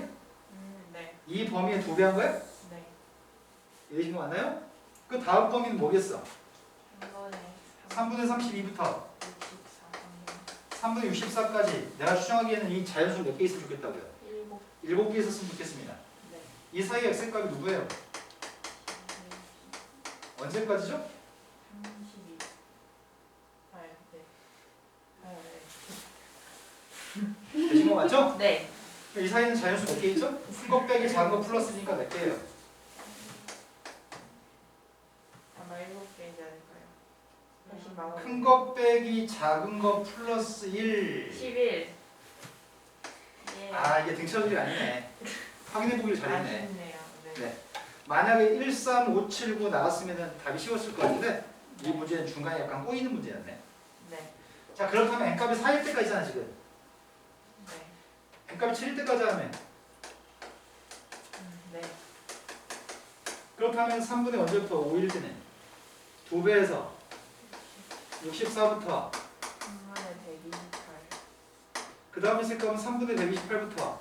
네. 이 범위의 2배 한 거야? 네. 이해하신 거 맞나요? 그 다음 범위는 뭐겠어? 3분의 3분의 32부터 64. 3분의 64까지 내가 추정하기에는 이 자연수 몇 개 있으면 좋겠다고요? 7. 7개 있었으면 좋겠습니다. 네. 이 사이 x값이 누구예요? 언제까지죠? 32. 아, 네. 아, 되신 거 맞죠? 네. 이 사이는 자연수 몇 개 있죠? 큰 거 빼기 작은 거 플러스니까 몇 개예요? 아마 7개이지 않을까요? 훨씬 많아. 큰 거 빼기 작은 거 플러스 1. 11. 예. 아 이게 등차줄이 아니네. 확인해 보길 잘했네. 아쉽네요. 네. 네. 만약에 1, 3, 5, 7, 9 나왔으면 답이 쉬웠을 것 같은데 이 문제는 중간에 약간 꼬이는 문제였네. 네. 자 그렇다면 n값이 4일 때까지잖아 지금. 네. n값이 7일 때까지 하면 네. 그렇다면 3분의 언제부터 5일지는 2배에서 64부터 3분의 128. 그 다음에 쓸 거면 3분의 128부터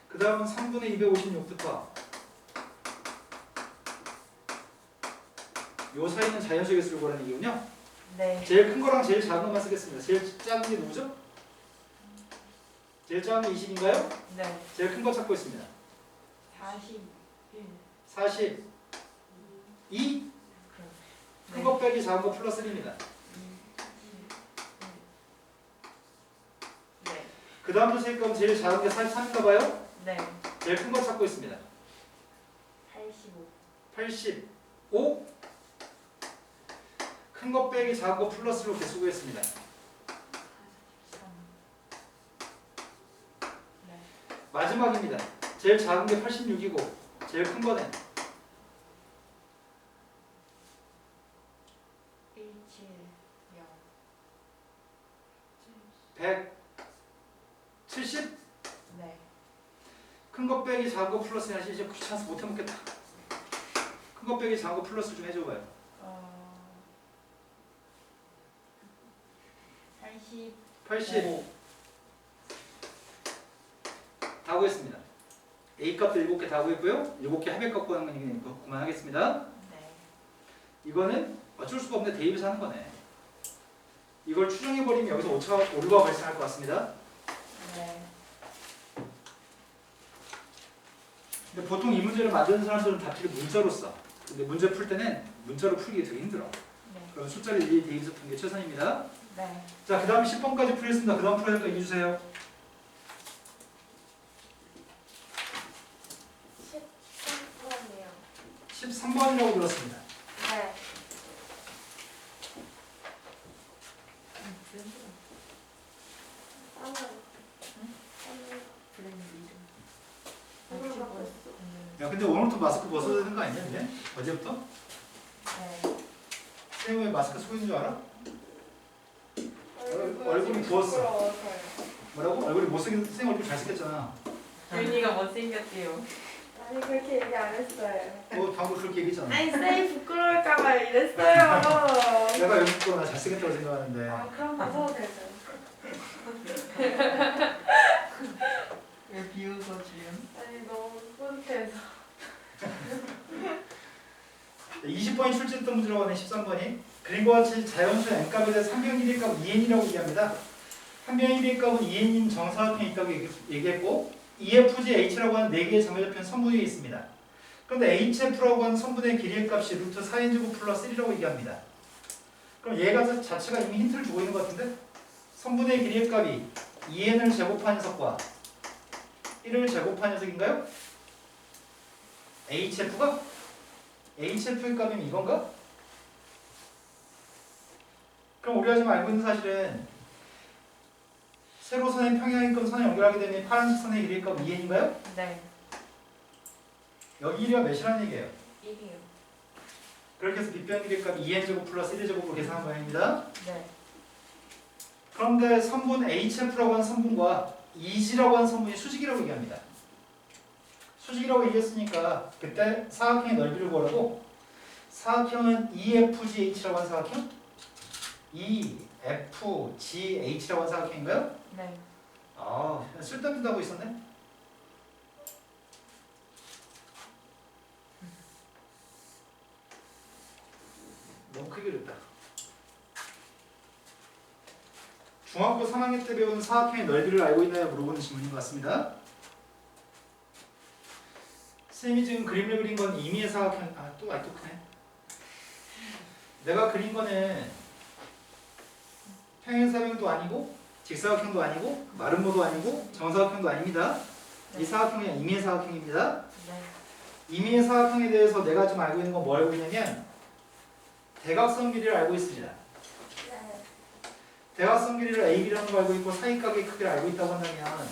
그 다음은 3분의 256부터 요 사이는 자연수 개수를 구하는 얘기군요. 네. 제일 큰 거랑 제일 작은 것만 쓰겠습니다. 제일 작은 게 누구죠? 제일 작은 게 20인가요? 네. 제일 큰 거 찾고 있습니다. 41. 42 큰 네. 거 빼기 작은 거 플러스 1입니다. 네. 그 다음부터 셀 거면 제일 작은 게 43인가 봐요? 네. 제일 큰 거 찾고 있습니다. 85. 85 큰 거 빼기 작은 거 플러스로 개수구했습니다. 3. 네. 마지막입니다. 제일 작은 게 86이고 제일 큰 거는 170. 170 네. 큰 거 빼기 작은 거 플러스 하시 이제 귀찮아서 못 해먹겠다. 큰 거 빼기 작은 거 플러스 좀 해줘봐요. 80. 80 다 구했습니다. A 값도 7개 다 구했고요. 7개 합의 값 구하는 건 그만하겠습니다. 네. 이거는 어쩔 수가 없네. 대입해서 하는 거네. 이걸 추정해버리면 여기서 오류가 발생할 것 같습니다. 네. 근데 보통 이 문제를 만드는 사람들은 답지를 문자로 써. 근데 문제 풀 때는 문자로 풀기 되게 힘들어. 네. 그럼 숫자를 일일이 대입해서 푸는 게 최선입니다. 네. 자, 그 다음 10번까지 풀겠습니다. 그 다음 풀어야 될 거 얘기해주세요. 13번이요. 13번이라고 들었습니다. 네. 야, 근데 오늘부터 마스크 벗어야 되는 거 아니냐, 이제? 어제부터? 네. 쌤 왜 마스크 속인 줄 알아? 얼굴이 부었어. 뭐라고? 얼굴이 못생긴 쌤 얼굴 잘생겼잖아. 윤희가 못생겼대요. 아니 그렇게 얘기 안 했어요. 너 방금 그렇게 얘기했잖아. 아니 쌤이 부끄러울까봐 이랬어요. 내가 여기 거나 잘생겼다고 생각하는데. 아 그럼 벗어도 되죠. 왜 비웃어 지금? 아니 너무 뿌듯해서. 20번이 출제했던 문제라고 하네. 13번이. 그림과 같이 자연수 n값에 대해 3병 1일값 2n이라고 얘기합니다. 3병 1일값은 2n인 정사각형이 있다고 얘기했고 EFG H라고 하는 4개의 점여접힌 선분이 있습니다. 그런데 HF라고 하는 선분의 길이의 값이 루트 4n제곱 플러스 1이라고 얘기합니다. 그럼 얘가 자체가 이미 힌트를 주고 있는 것 같은데 선분의 길이의 값이 2n을 제곱한 녀석과 1을 제곱한 녀석인가요? HF가? HF의 값이면 이건가? 그럼 우리가 지금 알고 있는 사실은 세로선의 평행하게끔 선을 연결하게 되면 파란색 선의 길이의 값 2n인가요? 네. 여기 1이가 몇이라는 얘기예요? 1이요. 그렇게 해서 빗변 길이의 값 2n제곱 플러스 1제곱으로 계산한 모양입니다. 네. 그런데 선분 HF라고 하는 선분과 EG라고 하는 선분이 수직이라고 얘기합니다. 수직이라고 얘기했으니까 그때 사각형의 넓이를 구하라고 사각형은 EFGH라고 하는 사각형? EFGH라고 하는 사각형인가요? 네. 아, 쓸데없는 하고 있었네. 너무 크게 그렸다. 중학교 3학년 때 배운 사각형의 넓이를 알고 있나요? 물어보는 질문인 것 같습니다. 쌤이 지금 그림을 그린 건 임의의 사각형, 또 크네. 내가 그린 거는 평행사변도 아니고 직사각형도 아니고 마름모도 아니고 정사각형도 아닙니다. 이 사각형이 임의의 사각형입니다. 네. 임의의 사각형에 대해서 내가 좀 알고 있는 건 뭐 알고 있냐면 대각선 길이를 알고 있습니다. 네. 대각선 길이를 AB라는 걸 알고 있고 사이각의 크기를 알고 있다고 한다면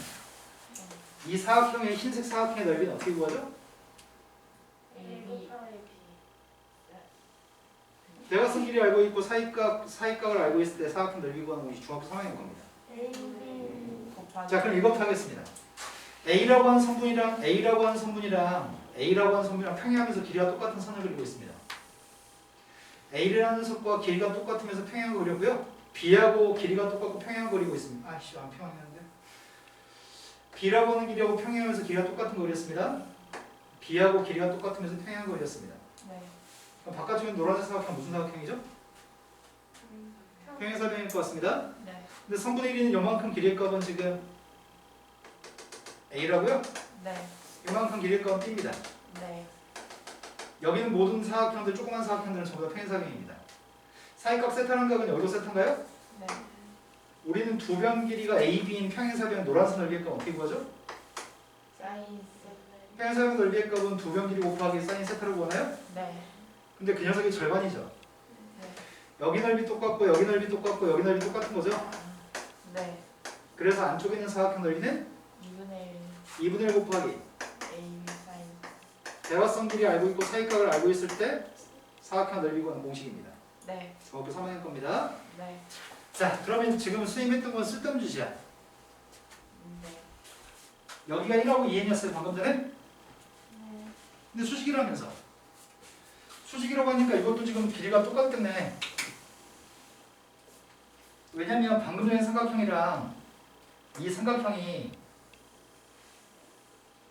이 사각형의 흰색 사각형의 넓이는 어떻게 구하죠? AB. 대각선 길이 알고 있고 사이각을 알고 있을 때 사각형 넓이 구하는 것이 중학교 3학년 겁니다. AB. 자, 그럼 이것부터 하겠습니다. A라고 하는 성분이랑 A라고 하는 성분이랑 평행하면서 길이가 똑같은 선을 그리고 있습니다. A라는 석과 길이가 똑같으면서 평행을 그리고요. B하고 길이가 똑같고 평행을 그리고 있습니다. 아씨 안 평행했는데. B라고 하는 길이하고 평행하면서 길이가 똑같은 거 그렸습니다. B하고 길이가 똑같으면서 평행을 그렸습니다. 네. 그럼 바깥쪽은 노란색 사각형 무슨 사각형이죠? 평행사변일 것 같습니다. 네. 근데 성분의 길이는 요만큼 길이의 값은 지금 A라고요. 네. 요만큼 길이의 값은 B입니다. 네. 여기는 모든 사각형들, 조그만 사각형들은 전부 다 평행사변입니다. 사이값 세타라는 값은 여기도 세타인가요? 네. 우리는 두 변 길이가 A, B인 평행사변 노란색 넓이의 값 어떻게 구하죠? 사인 평행사변 넓이의 값은 두 변 길이 곱하기 사인 세타로 구하나요? 네. 근데 그 녀석이 절반이죠. 네. 여기 넓이 똑같고 여기 넓이 똑같고 여기 넓이 똑같은 거죠. 네. 그래서 안쪽에 있는 사각형 넓이는 2분의 2분의 1 곱하기 1 A 사인. 대화성 길이 알고 있고 사이값을 알고 있을 때 사각형 넓이 구하는 공식입니다. 네. 저학교 3학년 겁니다. 네. 자, 그러면 지금 수임했던 건 쓸데없는 짓이야. 네. 여기가 1하고 2n이었어요 방금 전에. 네. 근데 수식이라면서. 수식이라고 하니까 이것도 지금 길이가 똑같겠네. 왜냐면 방금 전에 삼각형이랑 이 삼각형이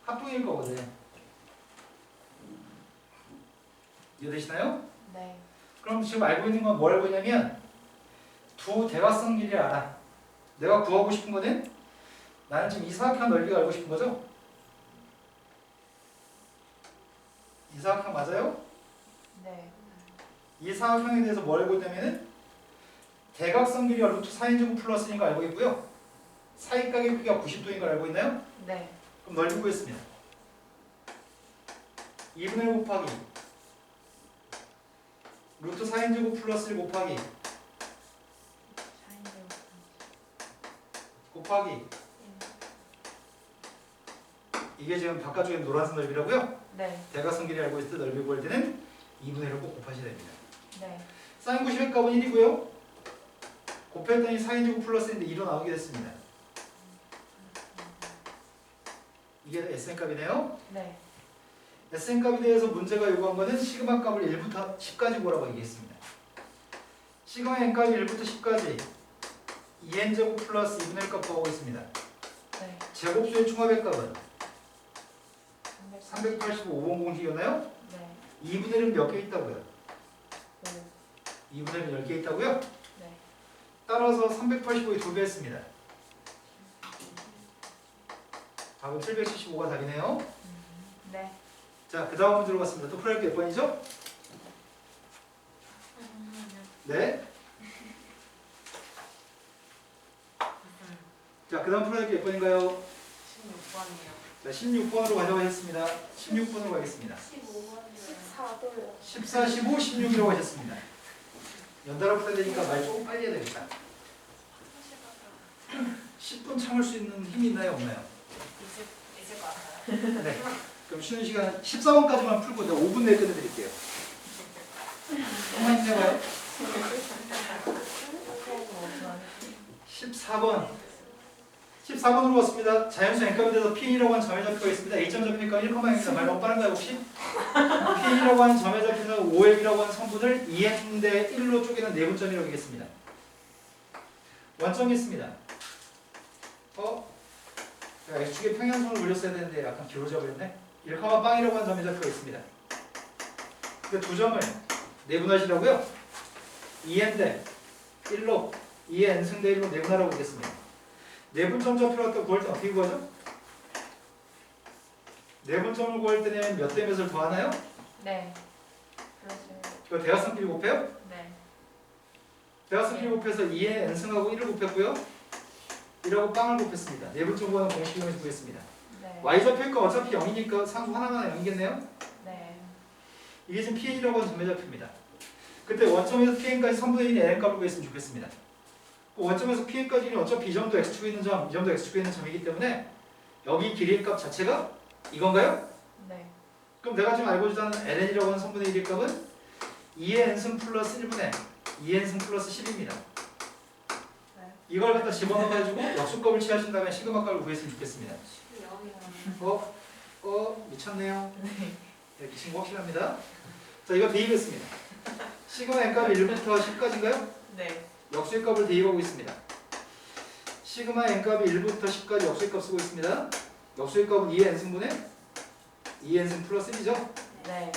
합동일 거거든. 이해되시나요? 네. 그럼 지금 알고 있는 건 뭘 알고 있냐면 두 대각선 길이를 알아. 내가 구하고 싶은 거는 나는 지금 이 사각형 넓이가 알고 싶은 거죠? 이 사각형 맞아요? 네. 이 사각형에 대해서 뭘 알고 있냐면은 대각선 길이가 루트 4인제곱 플러스인 걸 알고 있고요. 사이각의 크기가 90도인 걸 알고 있나요? 네. 그럼 넓이 구했습니다. 2분의 1 곱하기 루트 4인제곱 플러스 1 곱하기 사인 제곱. 곱하기 이게 지금 바깥쪽에 노란색 넓이라고요? 네. 대각선 길이 알고 있을 때 넓이 구할 때는 2분의 1을 꼭 곱하셔야 됩니다. 네. 사인 90의 값은 1이고요. 곱했더니 4인제곱 플러스인데 2로 나오게 됐습니다. 이게 SN 값이네요. 네. SN 값에 대해서 문제가 요구한 거는 시그마 값을 1부터 10까지 구하라고 얘기했습니다. 시그마 n 값이 1부터 10까지 2n제곱 플러스 2분의 1 값 구하고 있습니다. 네. 제곱수의 총합의 값은 385 5번 공식이었나요? 네. 2분의 1은 몇 개 있다고요? 5. 2분의 1은 10개 있다고요? 네. 따라서 385의 2배 했습니다. 답은 775가 답이네요. 네. 자, 그 다음 문제로 갔습니다. 또 풀어야 몇 번이죠? 네. 자, 그 다음 풀어야 몇 번인가요? 16번이요. 자, 16번으로 가자고 하셨습니다. 16번으로 가겠습니다. 14도요. 14, 15, 16이라고 하셨습니다. 연달아 풀어야 되니까 말 조금 빨리 해야 되겠다. 10분 참을 수 있는 힘이 있나요? 없나요? 있을 것 같아요. 네. 그럼 쉬는 시간 14번까지만 풀고 내가 5분 내에 끝내드릴게요. 한번 힘내봐요. 14번. 14번으로 왔습니다. 자연수 n값에 대해서 Pn이라고 하는 점의 좌표가 있습니다. A점 좌표니까 1,0입니다. 말 너무 빠른가요 혹시? Pn이라고 하는 점의 좌표는 5L이라고 하는 성분을 2n 대 1로 쪼개는 내분점이라고 하겠습니다. 원점이 있습니다. 제가 X축에 평행선을 올렸어야 되는데 약간 길어져 버렸네. 1,빵이라고 하는 점의 좌표가 있습니다. 그 두 점을 내분하시라고요. 2n 대 1로 2n 승대 1로 내분하라고 하겠습니다. 내분점 좌표를 갖다 구할 때 어떻게 구하죠? 내분점을 구할 때는 몇 대 몇을 더하나요? 네. 그렇죠. 이거 대각선끼리 곱해요? 네. 대각선끼리 곱해서 2에 n승하고 1을 곱했고요. 1하고 빵을 곱했습니다. 내분점 구하는 공식 이용해서 구했습니다. 네. y좌표니까 어차피 0이니까 상수 하나만 0이겠네요? 네. 이게 지금 PN이라고 하는 점의좌표입니다. 그때 원점에서 PN까지 3분의 1의 n값을 구했으면 좋겠습니다. 그 원점에서 PN까지는 어차피 이 점도 x축에 있는 점, 이 점도 x축에 있는 점이기 때문에 여기 길이의 값 자체가 이건가요? 네. 그럼 내가 지금 알고 있는 ln이라고 하는 3분의 1의 값은 2의 n승 플러스 1분의 2n승 플러스 10입니다. 네. 이걸 갖다 집어넣어가지고 역수값을 취하신 다음에 시그마 값을 구했으면 좋겠습니다. 미쳤네요. 네, 친구 확실합니다. 자, 이거 대입했습니다. 시그마 n 값이 1부터 10까지인가요? 네. 역수의 값을 대입하고 있습니다. 시그마 n 값이 1부터 10까지 역수의 값 쓰고 있습니다. 역수의 값은 2의 n승분의 2의 n승 플러스 1이죠? 네.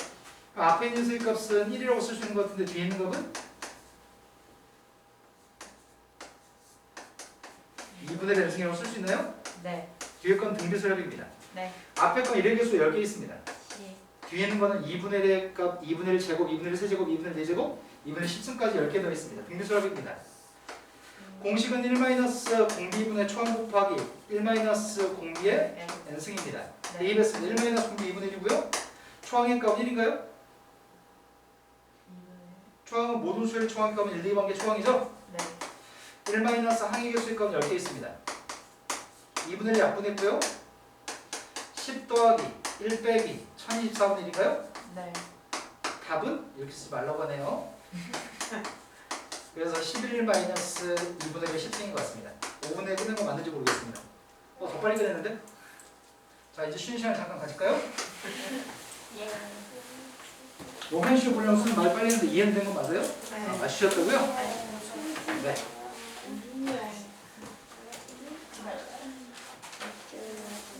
앞에 있는 수의 값은 1이라고 쓸 수 있는 것 같은데 뒤에 있는 값은 2분의 n승이라고 쓸 수 있나요? 네. 뒤에 건 등비수열입니다. 네. 앞에 건 1의 개수 10개 있습니다. 10. 뒤에 있는 거는 2분의 1의 값, 2분의 1 제곱, 2분의 1 세제곱, 2분의 1 4제곱, 2분의 10승까지 10개 더 있습니다. 등비수열입니다. 공식은 1-공비분의 초항 곱하기 1-공비의 네. n승입니다. 네. 대입했습니다. 1-공비 2분의 1이고요. 초항의 값은 1인가요? 초항은 모든 수의 초항의 값은 1, 2반개 초항이죠? 네. 1-항의 개수의 값은 10개 있습니다. 2분의 1 약분했고요. 10 더하기 1 빼기 1024분의 1인가요? 네. 답은 이렇게 쓰지 말라고 하네요. 그래서 11-2분의 1이 10승인 것 같습니다. 5분의 1 끝낸 거 맞는지 모르겠습니다. 더 빨리 끝냈는데? 자, 이제 쉬는 시간 잠깐 가질까요? 한시오 보려면 수는 많이 빨리 했는데 이해는 된 건 맞아요? 아, 맞추셨다고요? 네.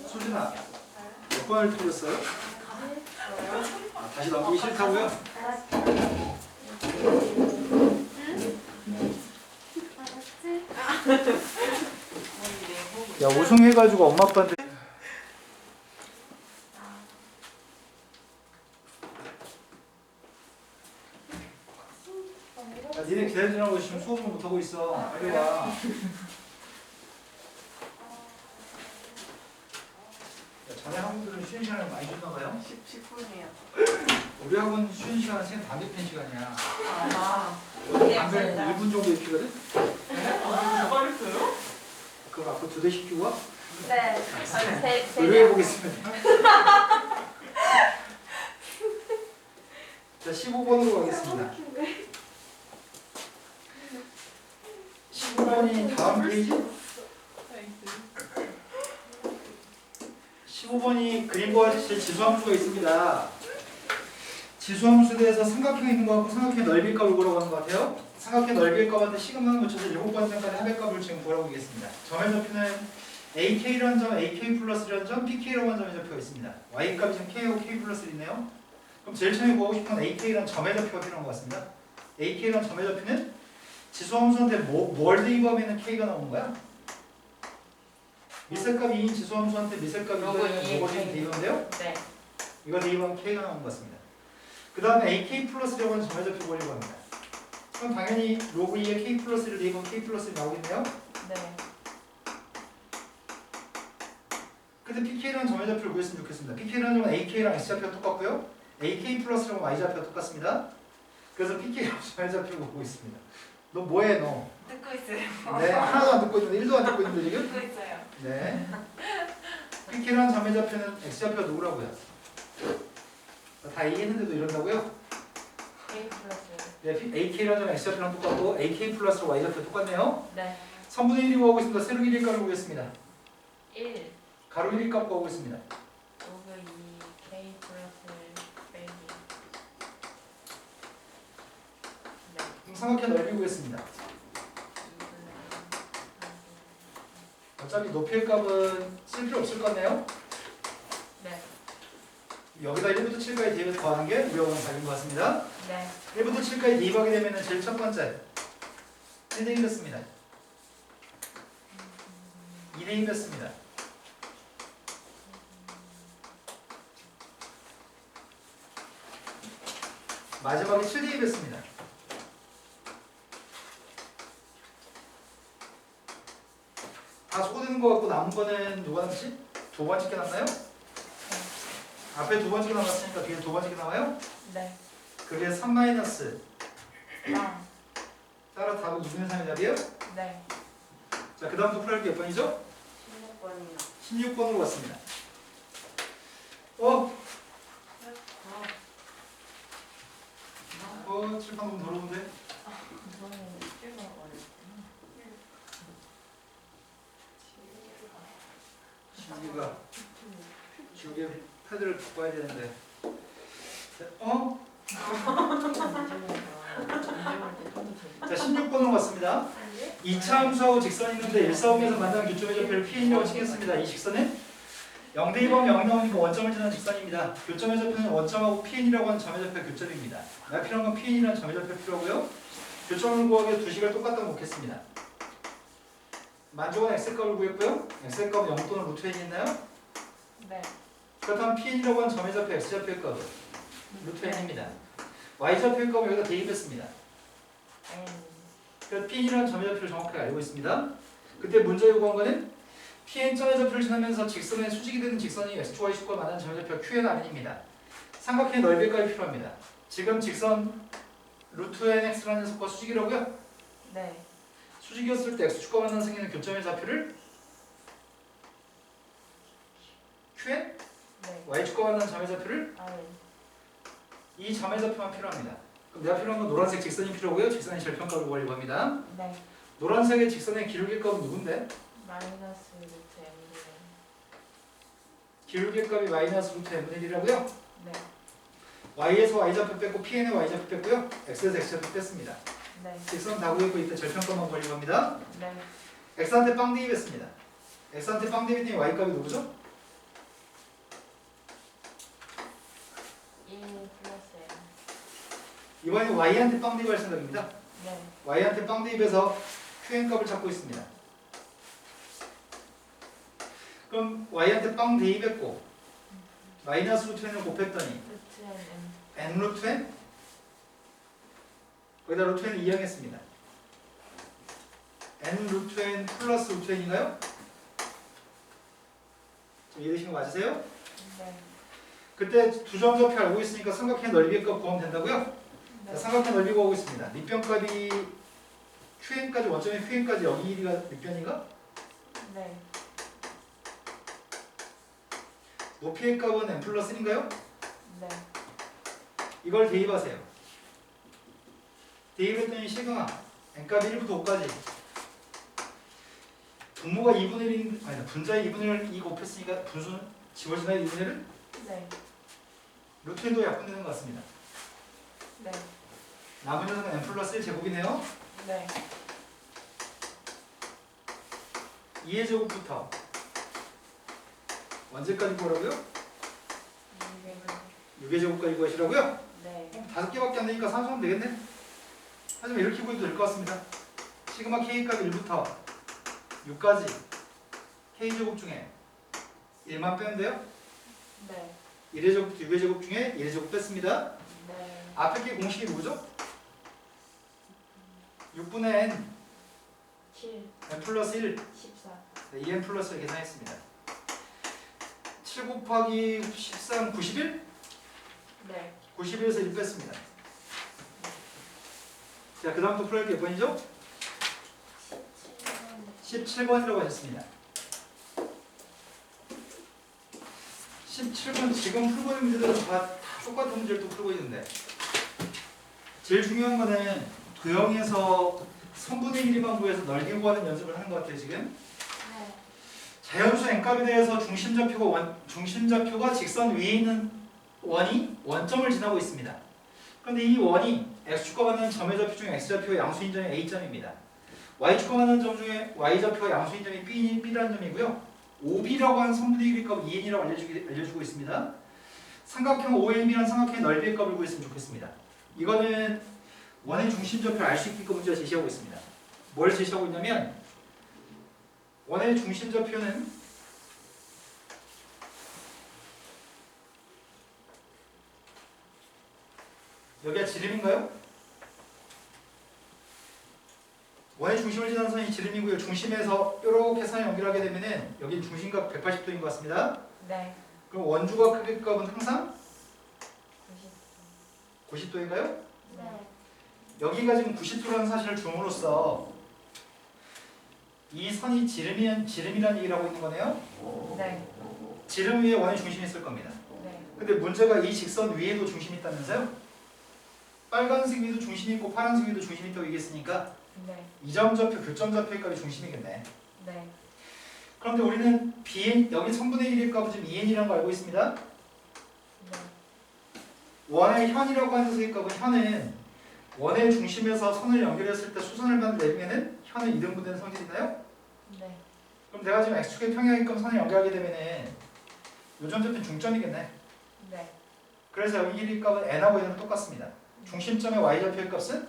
소진아, 몇 번을 틀렸어요? 아, 다시 넘기기 싫다고요? 야, 우승해가지고 엄마 아빠한테 야, 니네 기다리느라고 지금 수업을 못하고 있어. 빨리 와. 야, 자네 학원들은 쉬는 시간을 많이 줬나 봐요? 10분이요. 우리 학원 쉬는 시간은 지금 담배 핀 시간이야. 담배 네. 1분 정도 피거든? 누가랬어요? 그럼 앞으로 2대 시키고 와? 네. 의뢰해보겠습니다. 자, 15번으로 가겠습니다. 15번이 다음 페이지? 15번이 그림과 같이 지수함수가 있습니다. 지수함수에 대해서 삼각형이 있는 거 같고 삼각형의 넓이 값을 구하라고 하는 것 같아요. 삼각형의 넓이 값한테 시그마를 붙여서 7번째까지 합의값을 지금 구하라고 하겠습니다. 점의 좌표는 AK라는 점, AK 플러스라는 점, PK라고 하는 점의 좌표가 있습니다. Y값이 지금 K하고 K 플러스를 있네요. 그럼 제일 처음에 구하고 싶은 건 AK라는 점의 좌표가 필요한 것 같습니다. AK라는 점의 좌표는 지수함수한테 뭘 대입하면 K가 나오는 거야? 미셀값 2인 지수함수한테 미셀값 2는 뭐가 지금 대입하는데요? 네. 이거 대입하면 K가 나오는 것 같습니다. 그 다음에 AK 플러스라고 하는 점의 좌표 구하려고 합니다. 그럼 당연히 로그 2에 K 플러스를 대입하면 K 플러스를 나오겠네요? 네. 근데 PK라는 점의 좌표를 구했으면 좋겠습니다. PK라는 점은 AK랑 X좌표가 똑같고요. AK 플러스라고 Y좌표가 똑같습니다. 그래서 PK라는 점의 좌표를 구하고 있습니다. 너 뭐해 너? 듣고 있어요. 네, 하나도 안 듣고 있는데 1도 안 듣고 있는데 지금? 듣고 있어요. 네. PK라는 점의 좌표는 X좌표가 누구라고요? 다 이해했는데도 이런다고요? K 플러스. 네, AK라는 점은 X좌표랑 똑같고 AK 플러스로 Y좌표 똑같네요. 네. 3분의 1이 구하고 있습니다. 세로 1일 값을 구했습니다. 1. 가로 1일 값 구하고 있습니다. 로그 2 K 플러스 빼기. 네. 그럼 삼각형 넓이 구했습니다. 어차피 높일 값은 쓸 필요 없을 것 같네요. 네. 여기다 1부터 7까지 대입해서 더하는 게 우리하고는 다른 것 같습니다. 네. 1부터 7까지 대입하게 되면 제일 첫 번째 1대입했습니다. 2대입했습니다. 마지막에 7대입했습니다. 다 소거되는 것 같고 남은 거는 누가 남지? 두 번째 게 남나요? 앞에 두 번째 게 남았으니까 뒤에 두 번째 게 나와요? 네. 그게 3 마이너스 아. 따라 답은 2분의 3의 답이에요? 네. 자, 그 다음부터 풀어할 게 몇 번이죠? 16번이요. 16번으로 왔습니다. 칠판 너무 더러운데? 이거는 1번 어렵구나. 우리가 기울게 패드를 바꿔야 되는데. 어? 자, 16번으로 갔습니다. 2차 함수하고 직선이 있는데 1사홈에서 만나는 교점의 좌표를 Pn이라고 치겠습니다. 이 직선은 0대 2범 0이 나오니까 원점을 지나는 직선입니다. 교점의 좌표는 원점하고 Pn이라고 하는 점의 좌표 교점입니다. 내가 필요한 건 Pn이라는 점의 좌표 필요하고요. 교점을 구하기 위해 두 식을 똑같다고 놓겠습니다. 만족은 X값을 구했고요. X값은 0 또는 루트 n이 있나요? 네. 그렇다면 Pn이라고 하는 점의 좌표 X좌표의 값은 루트 n입니다. Y좌표의 값을 여기다 대입했습니다. 그래서 Pn이라는 점의 좌표를 정확하게 알고 있습니다. 그때 문제 요구한 거는 Pn 점의 좌표를 지나면서 직선의 수직이 되는 직선이 X축, Y축과 만나는 점의 좌표가 Qn 아닙니다. 삼각형의 넓이까지 필요합니다. 지금 직선 루트 nx라는 녀석과 수직이라고요? 네. 수직이었을 때 X축과 만나는 생기는 교점의 좌표를 Qn? 네. Y축과 만나는 점의 좌표를 이 점의 좌표만 필요합니다. 그럼 내가 필요한 건 노란색 직선이 필요하고요. 직선의 절편값을 구하려고 합니다. 네. 노란색의 직선의 기울기 값은 누군데? 마이너스 루트 m분의 기울기 값이 마이너스 루트 n분의 1이라고요? 네. y에서 y좌표 뺐고 pn의 y좌표 뺐고요. x에서 x좌표 뺐습니다. 네. 직선 다 구했고 이때 절편값만 구하려고 합니다. 네. x한테 빵 대입했습니다. x한테 빵 대입했더니 y 값이 누구죠? 1 플러스 m. 이번에는 y한테 빵 대입할 생각입니다. 네. y한테 빵 대입해서 qn 값을 찾고 있습니다. 그럼 y한테 빵 대입했고 마이너스 루트 n을 곱했더니 루트 m. n 루트 n? 거기다 루트 n을 이항했습니다. n 루트 n 플러스 루트 n인가요? 좀 이해되시는 거 맞으세요? 네. 그때 두 점 좌표 알고 있으니까 삼각형 넓이의 값 구하면 된다고요? 네. 자, 삼각형 넓이 구하고 있습니다. 밑변값이 qn까지 원점의 qn까지 여기 길이가 밑변인가? 네. 높이의 값은 n 플러스 1인가요? 네. 이걸 대입하세요. 대입했더니 시그마 n값이 1부터 5까지 분모가 2분의 1인 아니 분자의 2분의 1 2 곱했으니까 분수는 지워지나요 2분의 1은? 네. 루트 n도 약분되는 것 같습니다. 네. 남은 녀석은 n 플러스 1 제곱이네요. 네. 2의 제곱부터 언제까지 구하라고요? 6의 제곱까지 구하시라고요? 네. 5개밖에 안 되니까 산수하면 되겠네. 하지만 이렇게 구해도 될 것 같습니다. 시그마 k 값 1부터 6까지 k 제곱 중에 1만 빼면 돼요. 네. 1의 제곱부터 6의 제곱 중에 1의 제곱 뺐습니다. 네. 앞에 게 공식이 누구죠? 6분의 n, 7. n 플러스 1, 14. 네, 2n 플러스 1 계산했습니다. 7 곱하기 13, 91? 네. 91에서 1 뺐습니다. 자, 그 다음부터 풀어야 할 게 몇 번이죠? 17번. 17번이라고 하셨습니다. 17번 지금 풀고 있는 문제들은 다 똑같은 문제를 또 풀고 있는데 제일 중요한 거는 도형에서 선분의 1만 구해서 넓이 구하는 연습을 하는 것 같아요 지금. 네. 자연수 n값에 대해서 중심좌표가 직선 위에 있는 원이 원점을 지나고 있습니다. 그런데 이 원이 x축과 만나는 점의 좌표 중에 x좌표의 양수인 점이 a점입니다. y축과 만나는 점 중에 y좌표가 양수인 점이 b라는 점이고요. OB라고 하는 선분의 1의 값 2n이라고 알려주고 있습니다. 삼각형 OM이라는 삼각형의 넓이의 값을 구했으면 좋겠습니다. 이거는 원의 중심좌표를 알 수 있게끔 문제가 제시하고 있습니다. 뭘 제시하고 있냐면 원의 중심좌표는 여기가 지름인가요? 원의 중심을 지나는 선이 지름이고요. 중심에서 이렇게 선을 연결하게 되면은 여기 중심각 180도인 것 같습니다. 네. 그럼 원주각 크기값은 항상 90. 90도인가요? 네. 여기가 지금 90도라는 사실을 줌으로써 이 선이 지름이라는 얘기를 하고 있는 거네요. 네. 지름 위에 원의 중심이 있을 겁니다. 네. 근데 문제가 이 직선 위에도 중심이 있다면서요? 빨간색 위도 중심이 있고 파란색 위도 중심이 있다고 얘기했으니까 네. 이점 좌표, 교점 좌표의 값이 중심이겠네. 네. 그런데 우리는 bn 여기 1000분의 1일 값은 지금 2n이라는 거 알고 있습니다. 네. 원의 현이라고 하는 녀석의 값은 현은 원의 중심에서 선을 연결했을 때 수선을 만들면은 현은 2등분되는 성질이나요? 네. 그럼 내가 지금 x축의 평행이끔 선을 연결하게 되면은 요점 접힌 중점이겠네. 네. 그래서 여기 1일 값은 n하고 n은 똑같습니다. 중심점의 y좌표의 값은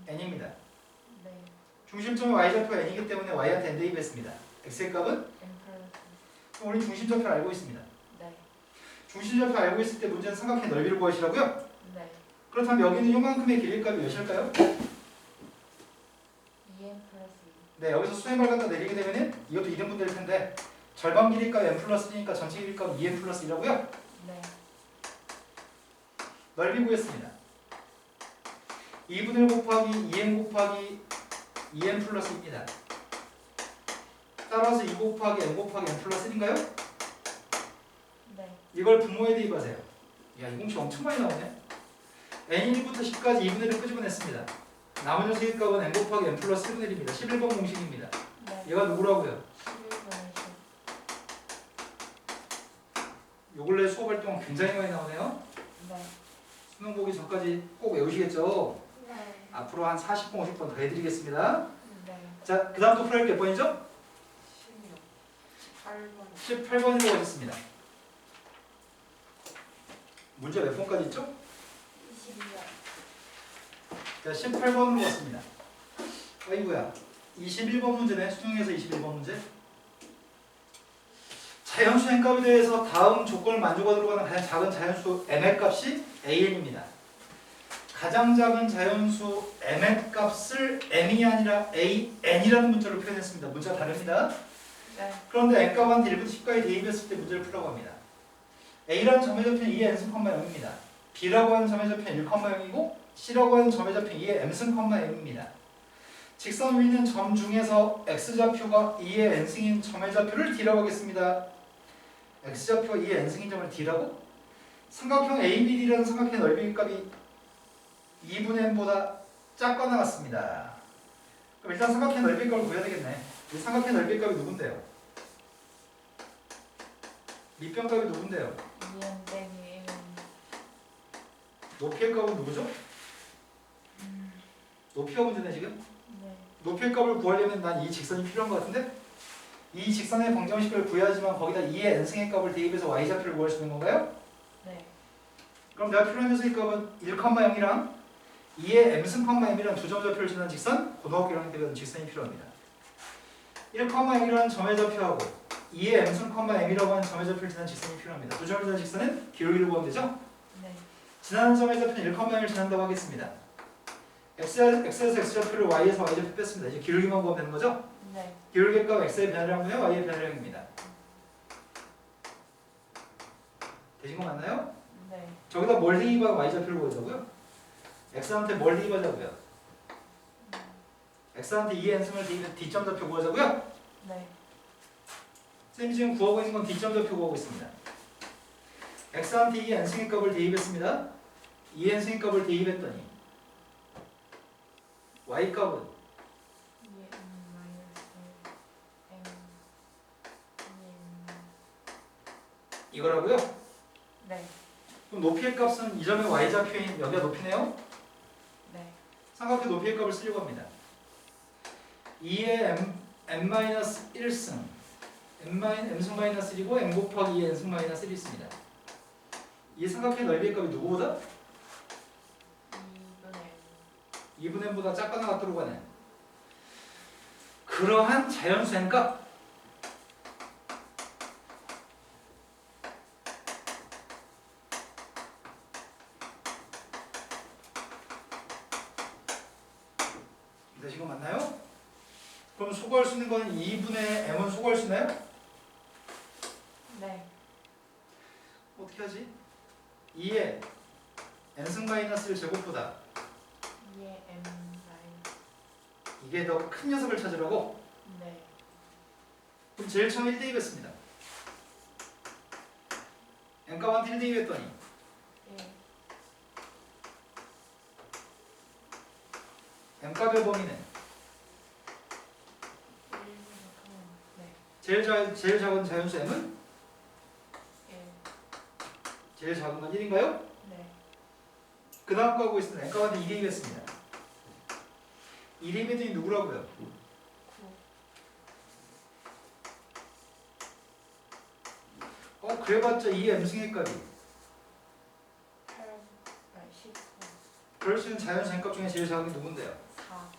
n입니다. 네. 중심점의 y좌표가 n이기 때문에 y한테 n 대입했습니다. x의 값은? M 플러스. 그럼 우리 중심좌표를 알고 있습니다. 네. 중심좌표 알고 있을 때 문제는 삼각형 넓이를 구하시라고요? 네. 그렇다면 여기는 요만큼의 길이 값이 몇일까요? 2M 플러스 2. 네, 여기서 수행발 갖다 내리게 되면은 이것도 2등분 될 텐데 절반 길이 값 n 플러스 1이니까 전체 길이 값 2n 플러스 1이라고요? 네. 넓이 구했습니다. 2분의 1 곱하기 2n 곱하기 2n 플러스 1입니다. 따라서 2 곱하기 n 곱하기 n 플러스 1인가요? 네. 이걸 분모에 대입하세요. 야, 이 공식 엄청 많이 나오네. n1부터 10까지 2분의 1을 끄집어냈습니다. 남은 녀석의 값은 n 곱하기 n 플러스 1분의 1입니다. 11번 공식입니다. 네. 얘가 누구라고요? 11분의 10. 요 근래 수업할 동안 굉장히 많이 나오네요. 네. 수능 보기 전까지 꼭 외우시겠죠? 네. 앞으로 한 40번, 50번 더 해드리겠습니다. 네. 자, 그 다음 또 풀어야 몇 번이죠? 16. 8번. 18번으로 가겠습니다. 문제 몇 번까지 있죠? 22번. 자, 18번으로 갔습니다. 아이고야. 21번 문제네. 수능에서 21번 문제. 자연수 n값에 대해서 다음 조건을 만족하도록 하는 가장 작은 자연수 m의 값이 an입니다. 가장 작은 자연수 m의 값을 m이 아니라 an이라는 문자로 표현했습니다. 문자가 다릅니다. 네. 그런데 n값한테 1부터 10까지 대입했을 때 문제를 풀라고 합니다. a라는 점의 좌표는 2의 n승, 0입니다. b라고 하는 점의 좌표는 1,0이고 c라고 하는 점의 좌표는 2의 m승, m입니다. 직선 위 있는 점 중에서 x좌표가 2의 n승인 점의 좌표를 d라고 하겠습니다. x좌표가 2의 n승인 점을 d라고? 삼각형 ABD라는 삼각형의 넓이 값이 2분의 n보다 작거나 같습니다. 그럼 일단 삼각형 넓이 값을 구해야 되겠네. 이 삼각형 넓이 값이 누군데요? 밑변 값이 누군데요? 2M 빼기 1M. 높이의 값은 누구죠? 높이가 문제네 지금? 네. 높이의 값을 구하려면 난 이 직선이 필요한 것 같은데? 이 직선의 방정식을 구해야지만 거기다 2의 n승의 값을 대입해서 y좌표를 구할 수 있는 건가요? 네. 그럼 내가 필요한 녀석의 값은 1,0이랑 2의 m승, m이라는 두 점 좌표를 지난 직선, 고등학교랑 되는 직선이 필요합니다. 1,0이라는 점의 좌표하고 2의 m승, m이라고 하는 점의 좌표를 지난 직선이 필요합니다. 두 점을 지난 직선은 기울기를 구하면 되죠? 네. 지나는 점의 좌표는 1,0을 지난다고 하겠습니다. x에서 x좌표를 y에서 y좌표 뺐습니다. 이제 기울기만 구하면 되는 거죠? 네. 기울기 값 x의 변화량분의 y의 변화량입니다. 되신 거 맞나요? 네. 저기다 뭘 대입하고 y좌표를 구하자고요? x한테 뭘 대입하자고요? x한테 2의 n승을 대입해서 d점 좌표 구하자고요? 네. 쌤이 지금 구하고 있는 건 d점 좌표 구하고 있습니다. x한테 2의 n승의 값을 대입했습니다. 2의 n승의 값을 대입했더니 y 값은 2M 마이너스 M. 2M. 이거라고요? 네. 그럼 높이의 값은 이 점의 y좌표인 여기가 높이네요? 네. 삼각형 높이의 값을 쓰려고 합니다. 2의 m-1승 m승 마이너스 1이고 m 곱하기 2의 n승 마이너스 1이 있습니다. 이 삼각형 넓이의 값이 누구보다? 2분의 2분의 n보다 작거나 같도록 하는 그러한 자연수 n값 되신 거 맞나요? 그럼 소구할 수 있는 건 2분의 m은 소구할 수 있나요? 네. 어떻게 하지? 2의 n승 마이너스 1 제곱보다 2의 M 마이너스. 이게 더 큰 녀석을 찾으라고? 네. 그럼 제일 처음 1 대입했습니다. n값한테 1 대입했더니 1. m값의 범위는 1분의 3. 네. 제일 작은 자연수 m은 1. 제일 작은 건 1인가요? 네. 그 다음 거 하고 있습니다. n값한테 2 대입했습니다. 2 대입했더니 누구라고요? 9. 그래봤자 이 m승의 값이 8. 아니 14. 그럴 수 있는 자연수 n값 중에 제일 작은 게 누군데요? 4.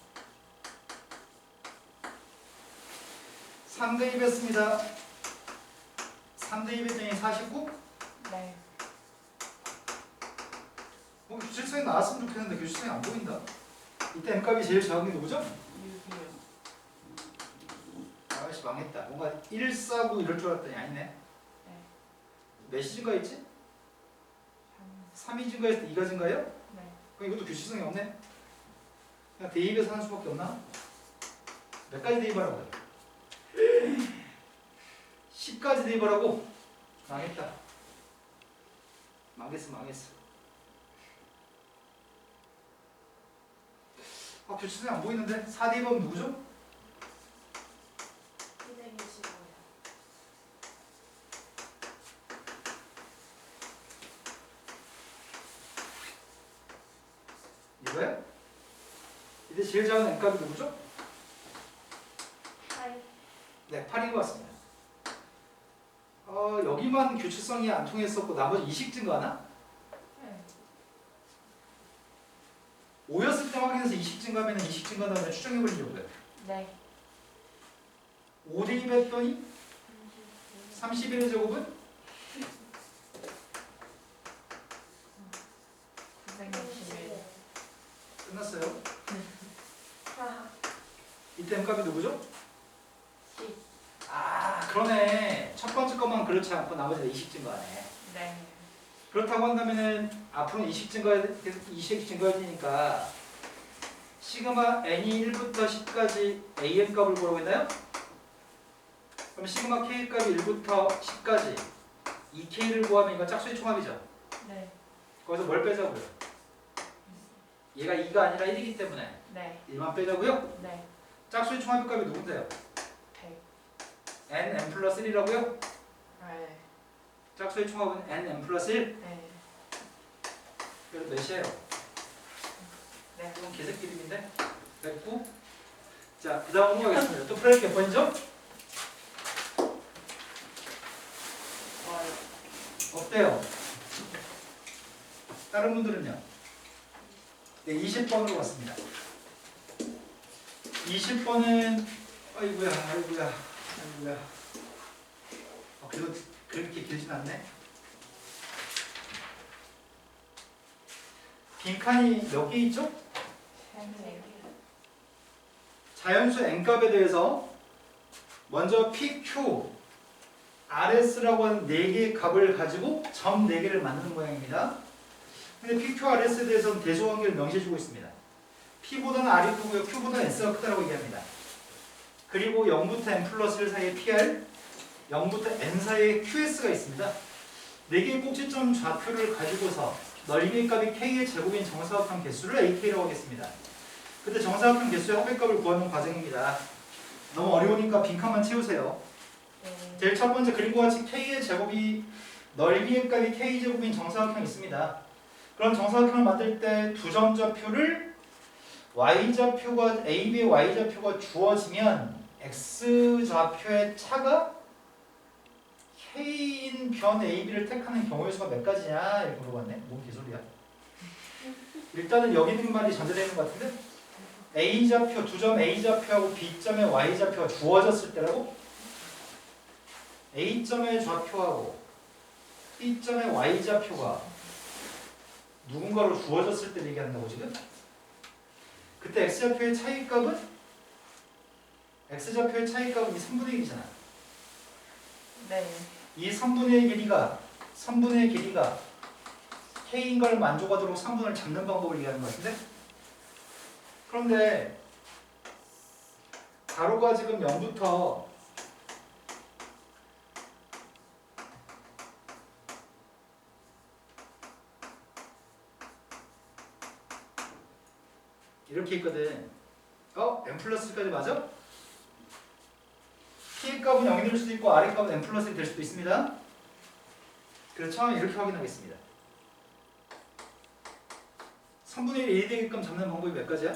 3 대입했습니다. 3 대입했더니 49? 네. 규칙성이 나왔으면 좋겠는데 규칙성이 안 보인다. 이때 m값이 제일 작은 게 누구죠? 6이요. 아씨 망했다. 뭔가 1, 4, 9 이럴 줄 알았더니 아니네. 네. 몇 시 증가했지? 3. 3이 증가했을 때 2가 증가해요? 네. 그럼 이것도 규칙성이 없네. 그냥 대입해서 하는 수밖에 없나? 몇 가지 대입하라고요? 10가지 대입하라고? 망했다. 망했어. 규칙성이 안 보이는데? 4 대입하면 누구죠? 225요. 이거야? 이때 제일 작은 n값이 누구죠? 8. 네, 8인 것 같습니다. 여기만 규칙성이 안 통했었고 나머지 이식 증가하나? 네. 5였을 때 확인해서 이식 증가하면 이식 증가하면 추정해버리려고요. 네. 5 대입했더니 31의 제곱은 961. 끝났어요. 아. 이때 m값이 누구죠? 10. 그러네. 첫 번째 것만 그렇지 않고 나머지는 이식 증가하네. 네. 그렇다고 한다면은 앞으로는 이식 증가해야 되니까 시그마 n이 1부터 10까지 am 값을 보라고 했나요? 그럼 시그마 k 값이 1부터 10까지 2k를 구하면 이건 짝수의 총합이죠. 네. 거기서 뭘 빼자고요? 얘가 2가 아니라 1이기 때문에 네. 1만 빼자고요? 네. 짝수의 총합의 값이 누군데요? 100. n 플러스 1이라고요? 네. 짝수의 총합은 n 플러스 1? 네. 그래서 몇이에요? 네. 이건 계속 기름인데? 됐고. 자, 그 다음 넘어가겠습니다. 또 풀어낼 게 몇 번이죠? 어때요? 다른 분들은요? 네, 20번으로 왔습니다. 20번은 아이고야. 그래도 그렇게 길진 않네. 빈칸이 몇 개 있죠? 3개. 자연수 n값에 대해서 먼저 PQ, RS라고 하는 4개의 값을 가지고 점 4개를 만드는 모양입니다. 근데 PQ, RS에 대해서는 대소관계를 명시해주고 있습니다. P보다는 R이 크고요. Q보다는 S가 크다고 얘기합니다. 그리고 0부터 n 플러스 1 사이에 PR, 0부터 n 사이에 QS가 있습니다. 4개의 꼭지점 좌표를 가지고서 넓이의 값이 K의 제곱인 정사각형 개수를 AK라고 하겠습니다. 근데 정사각형 개수의 합의값을 구하는 과정입니다. 너무 어려우니까 빈칸만 채우세요. 네. 제일 첫 번째 그림과 같이 K의 제곱이 넓이의 값이 K 제곱인 정사각형이 있습니다. 그럼 정사각형을 만들 때 두 점 좌표를 Y좌표가 AB의 Y좌표가 주어지면 X좌표의 차가 K인 변 AB를 택하는 경우의 수가 몇 가지냐 이렇게 물어봤네. 뭔 개소리야. 일단은 여기 있는 말이 전제되어 있는 것 같은데 A좌표, 두 점 A좌표하고 B점의 Y좌표가 주어졌을 때라고? A점의 좌표하고 B점의 Y좌표가 누군가로 주어졌을 때 얘기한다고 지금? 그때 X좌표의 차이값은? X좌표의 차이값은 이 3분의 1이잖아. 네. 이 3분의 1 길이가 K인 걸 만족하도록 3분을 잡는 방법을 얘기하는 것 같은데? 그런데 가로가 지금 0부터 이렇게 있거든. n 플러스 1까지 맞아? T의 값은 0이 될 수도 있고 R의 값은 n 플러스 1이 될 수도 있습니다. 그래서 처음에 이렇게 확인하겠습니다. 3분의 1이 1이 되게끔 잡는 방법이 몇 가지야?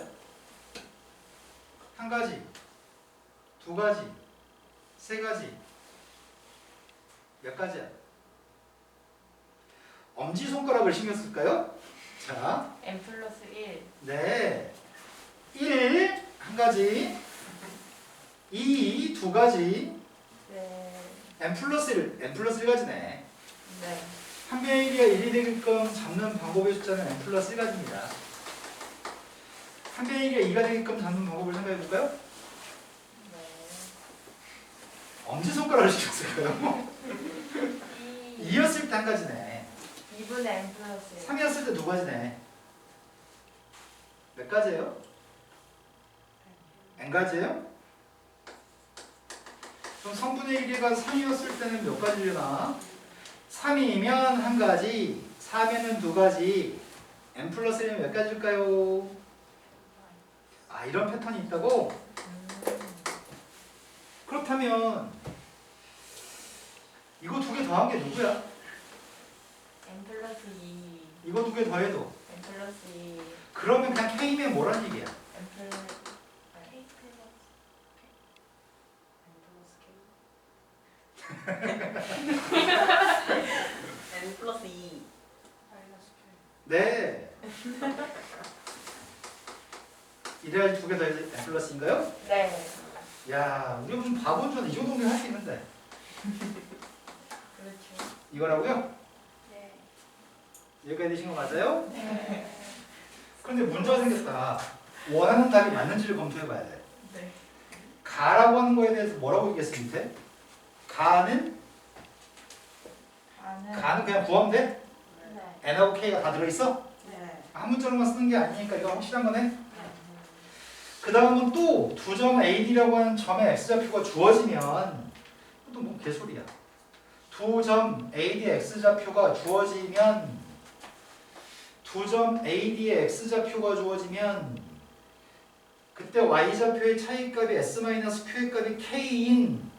한 가지, 두 가지, 세 가지. 몇 가지야? 엄지손가락을 신경 쓸까요? 자, n 플러스 1. 네. 1, 한 가지. 2, 두 가지. 네. n 플러스 1, n 플러스 1가지네. 네. 한 개의 1이가 1이 되게끔 잡는 방법의 숫자는 n 플러스 1가지입니다. 한 개의 1이가 2가 되게끔 잡는 방법을 생각해 볼까요? 네. 엄지손가락을 신경 쓸까요? 2. 2였을 때 한 가지네. 2분의 n 플러스 1. 3이었을 때 두 가지네. 몇 가지예요? n 가지예요? 그럼 3분의 1이 3이었을 때는 몇 가지려나? 3이면 한 가지, 4면은 두 가지, n 플러스 1은 몇 가지일까요? 아, 이런 패턴이 있다고? 그렇다면 이거 두 개 더한 게 누구야? n 플러스 2. 이거 두 개 더해도 n 플러스 2. 그러면 그냥 K면 뭐란 얘기야? n 플러스 K N 플러스 2 네. 이래야지 두 개 더해서 n 플러스인가요? 네. 야, 우리가 무슨 바본 줄 알아. 이 정도면 할 수 있는데. 그렇죠. 이거라고요? 네. 여기까지 되신 거 맞아요? 네. 그런데 문제가 생겼다. 원하는 답이 맞는지를 검토해 봐야 돼. 네. 가라고 하는 거에 대해서 뭐라고 얘기했어, 밑에? 가는 그냥 구하면 돼? 네. n하고 k가 다 들어있어? 네. 한 문자로만 쓰는 게 아니니까 이거 확실한 거네? 그 다음은 또 두 점 AD라고 하는 점의 X좌표가 주어지면 또 뭐 개소리야. 두 점 AD의 X좌표가 주어지면 두 점 AD의 X좌표가 주어지면 그때 Y좌표의 차이값이 S-Q의 값이 K인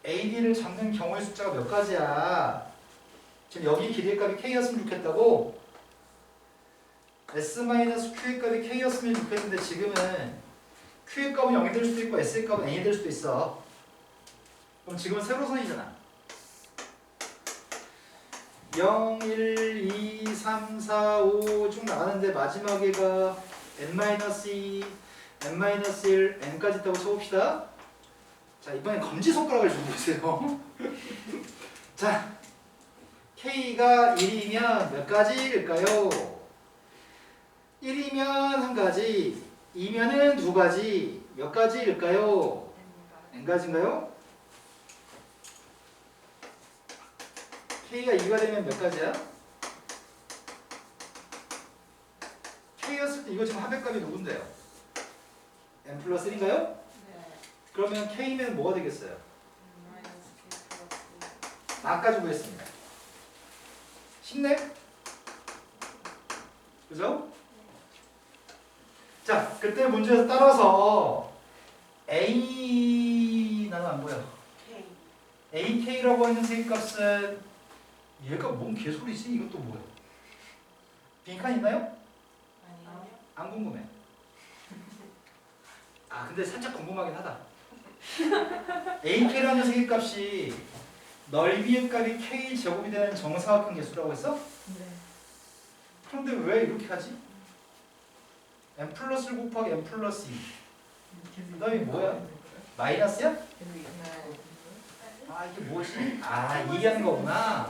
AD를 잡는 경우의 숫자가 몇 가지야? 지금 여기 길이의 값이 K였으면 좋겠다고? S-Q의 값이 K였으면 좋겠는데 지금은 Q의 값은 0이 될 수도 있고 S의 값은 N이 될 수도 있어. 그럼 지금은 세로선이잖아. 0, 1, 2, 3, 4, 5 쭉 나가는데 마지막에가 N-2, N-1, N까지 있다고 쳐봅시다. 자, 이번엔 검지손가락을 좀 보세요. 자, K가 1이면 몇 가지일까요? 1이면 한 가지, 2면은 두 가지, 몇 가지일까요? n 가지인가요? K가 2가 되면 몇 가지야? K였을 때 이거 지금 합의값이 누군데요? n 플러스 1인가요? 네. 그러면 K면 뭐가 되겠어요? 마이너스 K 플러스 아까 주고 했습니다. 쉽네? 그죠? 자, 그때 문제에서 따라서 A 나는 안 보여. K AK라고 하는 세기값은 얘가 뭔 개소리지? 이것도 뭐야? 빈칸 있나요? 아니요. 안 궁금해. 아, 근데 살짝 궁금하긴 하다. AK라는 세기값이 넓이의 값이 K 제곱이 되는 정사각형 개수라고 했어? 네. 그런데 왜 이렇게 하지? n 플러스 1 곱하기 n 플러스 2. 그 다음에 뭐야? 마이너스야? 아, 이게 뭐지? 아, 얘기하는 거구나.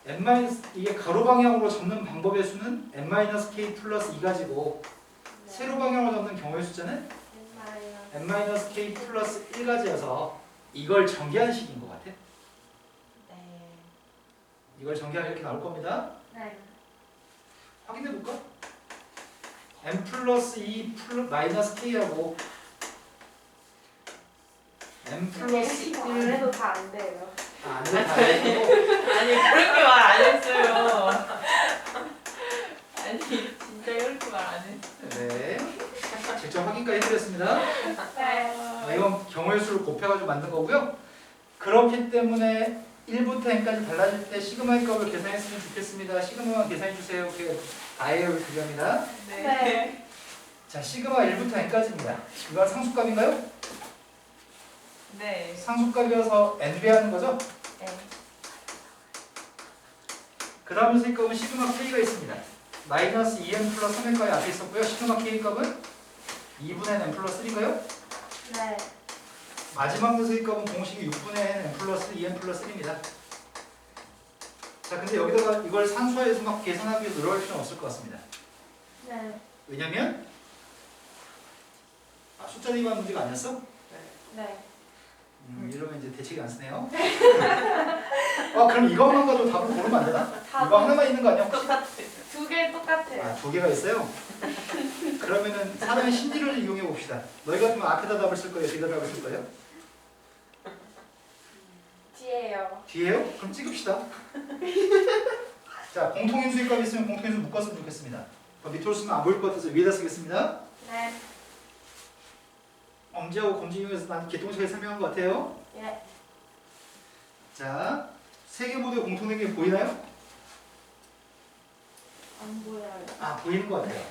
n 마이너스 이게 가로 방향으로 접는 방법의 수는 n-k 플러스 2가지고 세로 방향으로 접는 경우의 숫자는 n-k 플러스 1가지여서 이걸 전개한 식인 것 같아. 네. 이걸 전개하면 이렇게 나올 겁니다. 네. 확인해 볼까? n 플러스 2 마이너스 k하고 n 플러스 1 안 해도 다 안 돼요. 안 돼, 다 해도 아니 그렇게 말 안 했어요. 아니 진짜 그렇게 말 안 했어요. 네. 직접 확인까지 해드렸습니다. 네. 이건 경우의 수를 곱해가지고 만든 거고요. 그렇기 때문에 1부터 n까지 달라질 때 시그마의 값을 계산했으면 좋겠습니다. 시그마만 계산해주세요. 그게 다예요. 그겁니다. 네. 자, 시그마 1부터 n까지입니다. 이건 상수값인가요? 네. 상수값이어서 n배 하는 거죠? 네. 그 다음 녀석의 값은 시그마 k가 있습니다. 마이너스 2n 플러스 3n까지 앞에 있었고요. 시그마 k 값은 2분의 n 플러스 3인가요? 네. 마지막 녀석의 값은 공식이 6분의 n 플러스 2n 플러스 1입니다. 자, 근데 여기다가 이걸 산수화해서 막 계산하기 위해서 노력할 필요는 없을 것 같습니다. 네. 왜냐면 숫자 대입하는 문제가 아니었어? 네. 이러면 이제 대책이 안 쓰네요. 그럼 이것만 가지고 답을 고르면 안 되나? 이거 하나만 있는 거 아니야 혹시? 똑같아. 두 개 똑같아요. 두 개가 있어요? 그러면은 사람의 심리를 이용해 봅시다. 너희 같으면 앞에다 답을 쓸 거예요? 뒤에다 답을 쓸 거예요? 뒤에요. 뒤에요? 그럼 찍읍시다. 자, 공통인수의 값이 있으면 공통인수 묶었으면 좋겠습니다. 밑으로 쓰면 안 보일 것 같아서 위에다 쓰겠습니다. 네. 엄지하고 검지 이용해서 난 개똥차게 설명한 것 같아요. 예. 자, 세 개 모두의 공통된 게 보이나요? 안 보여요. 보이는 것 같아요.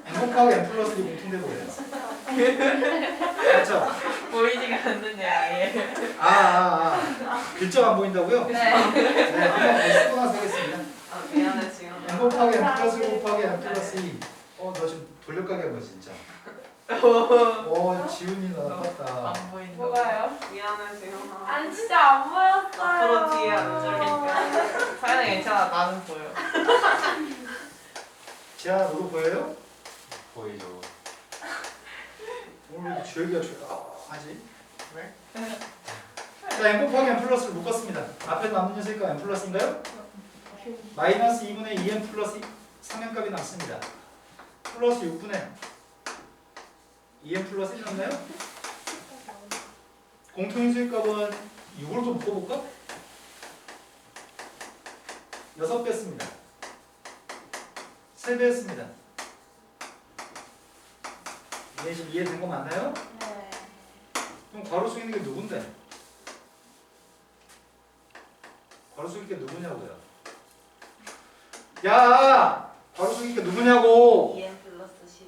n 곱하기 n 플러스 1이 공통돼 보여요. 그렇죠? 보이지가 않는데 아예. 글자가 안 보인다고요? 네. 네, 한번 쓰고 나서 하겠습니다. 미안해 지금. n 곱하기 n 플러스 1 곱하기 n 플러스 2. 너 지금 돌려가게 한 거 진짜. 지훈이 나왔다. 안 보인다. 뭐가요? 미안해 지금. 아니 진짜 안 보였어요. 앞으로 뒤에 앉으니까. 사연이 괜찮아. 나는 보여. 지아나 너도 보여요? 보이죠. 오늘 왜 이렇게 주혁이가 하지? 왜? 자, n 곱하기 n 플러스를 묶었습니다. 앞에 남는 녀석이가 n 플러스인가요? 마이너스 2분의 2n 플러스 3n 값이 남습니다. 플러스 6분의 2n 플러스 1 남나요? 공통인수의 값은 6으로 좀 묶어볼까? 6배 했습니다. 3배 했습니다. 이게 지금 이해된 거 맞나요? 네. 그럼 괄호 속에 있는 게 누군데? 괄호 속에 있는 게 누구냐고요? 야! 괄호 속에 있는 게 누구냐고! 2n 플러스 10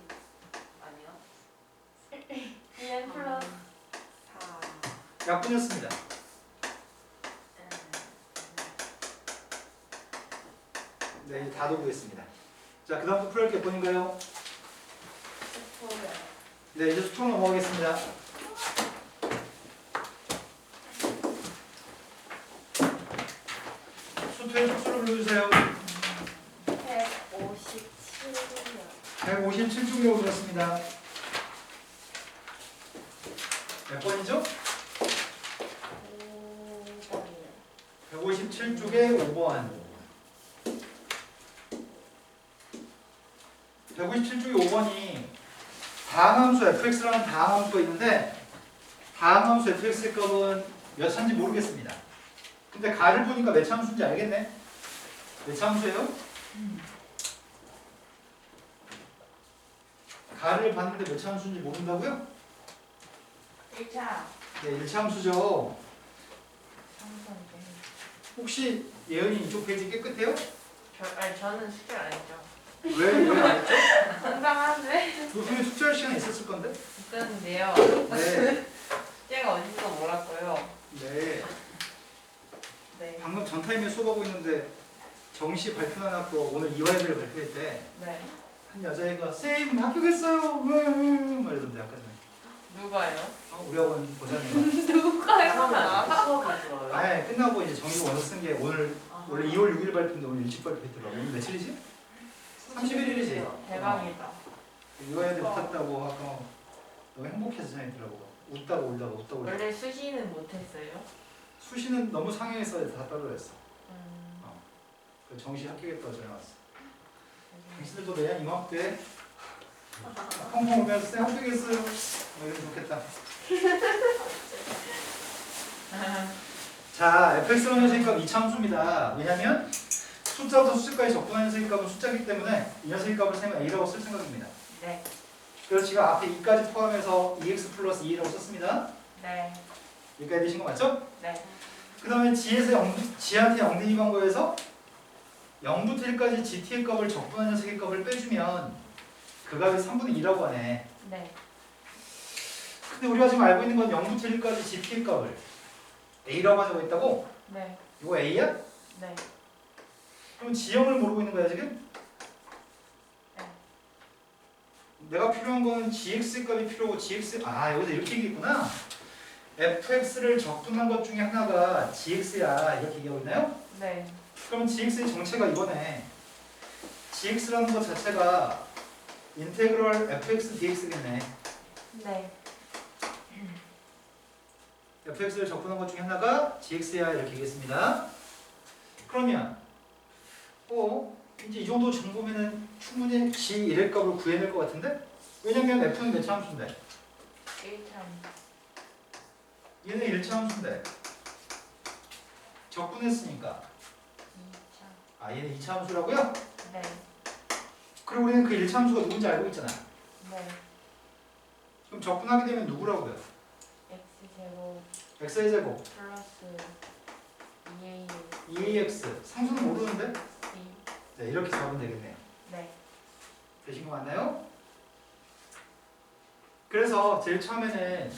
아니야? 2n 플러스 4. 약분했습니다. 네, 이제 다 도구했습니다. 자, 그 다음부터 풀어할 게 몇 번인가요? 10%요. 네, 이제 수평 넘어가겠습니다. 수투의 촉수를 불러주세요. 157이요. 157쪽이라고 들었습니다. 몇 번이죠? 5번이요. 157쪽에 5번. 157쪽에 5번이 다항함수 fx라는 다항함수가 있는데 다항함수 fx의 값은 몇 차인지 모르겠습니다. 근데 가를 보니까 몇 차 함수인지 알겠네. 몇 차 함수예요? 가를 봤는데 몇 차 함수인지 모른다고요? 1차. 네, 1차 함수죠. 혹시 예은이 이쪽 페이지 깨끗해요? 아니 저는 숙제 안 했죠. 왜 안 했죠? 건강한데? 너 분명히 숙제할 시간 있었을 건데? 있었는데요. 네. 숙제가 어딘지도 몰랐고요. 네. 네. 방금 전 타임에 수업하고 있는데 정시 발표 나왔고 오늘 이화여대를 발표했대. 네. 한 여자애가 쌤 합격했어요. 말이던데 아까 전에. 누가요? 우리 학원 보자님. 누가요? 수업을 들어요. 아예 끝나고 이제 정시 원서 쓴 게 오늘 원래 2월 6일 발표인데 오늘 일찍 발표했더라고. 오늘 며칠이지? 31일이지. 대박이다. 이화여대 붙었다고 아까 너무 행복해서 전했더라고. 웃다가 울다가 웃다가 울다가. 원래 수시는 못했어요? 수시는 너무 상해서 다 떨어졌어. 그 정시 합격했다고 전화 왔어. 당신들도 내년 이맘때 펑펑 울면서 쌤 합격했어요. 이러면 좋겠다. 자, fx라는 녀석값 이차함수입니다. 왜냐면 숫자부터 숫자까지 접근하는 녀석값은 숫자이기 때문에 이 녀석값을 세면 a라고 쓸 생각입니다. 네. 그래서 지금 앞에 2까지 포함해서 2x 플러스 2라고 썼습니다. 네. 여기까지 되신 거 맞죠? 네. 그 다음에 G에서 G한테 0대2 방법에서 0부터 1까지 GT의 값을 적분한 녀석의 값을 빼주면 그 값이 3분의 2라고 하네. 네. 근데 우리가 지금 알고 있는 건 0부터 1까지 GT의 값을 A라고 하자고 했다고? 네. 이거 A야? 네. 그럼 지형을 모르고 있는 거야 지금? 네. 내가 필요한 건 GX의 값이 필요하고 GX 여기서 이렇게 얘기했구나. fx를 적분한 것 중에 하나가 gx야 이렇게 얘기하고 있나요? 네. 그럼 gx의 정체가 이거네. gx라는 것 자체가 인테그럴 fx dx겠네. 네. fx를 적분한 것 중에 하나가 gx야 이렇게 얘기했습니다. 그러면 이제 이 정도 정보면은 충분히 g1의 값을 구해낼 것 같은데? 왜냐면 f는 몇 차 함수인데? 1참. 얘는 1차 함수인데 적분했으니까 2참. 얘는 2차 함수라고요? 네. 그럼 우리는 그 1차 함수가 누군지 알고 있잖아. 네. 그럼 적분하게 되면 누구라고요? x제곱 x의 제곱 플러스 2a 2ax 상수는 모르는데? 2. 네, 이렇게 잡으면 되겠네요. 네. 되신 거 맞나요? 그래서 제일 처음에는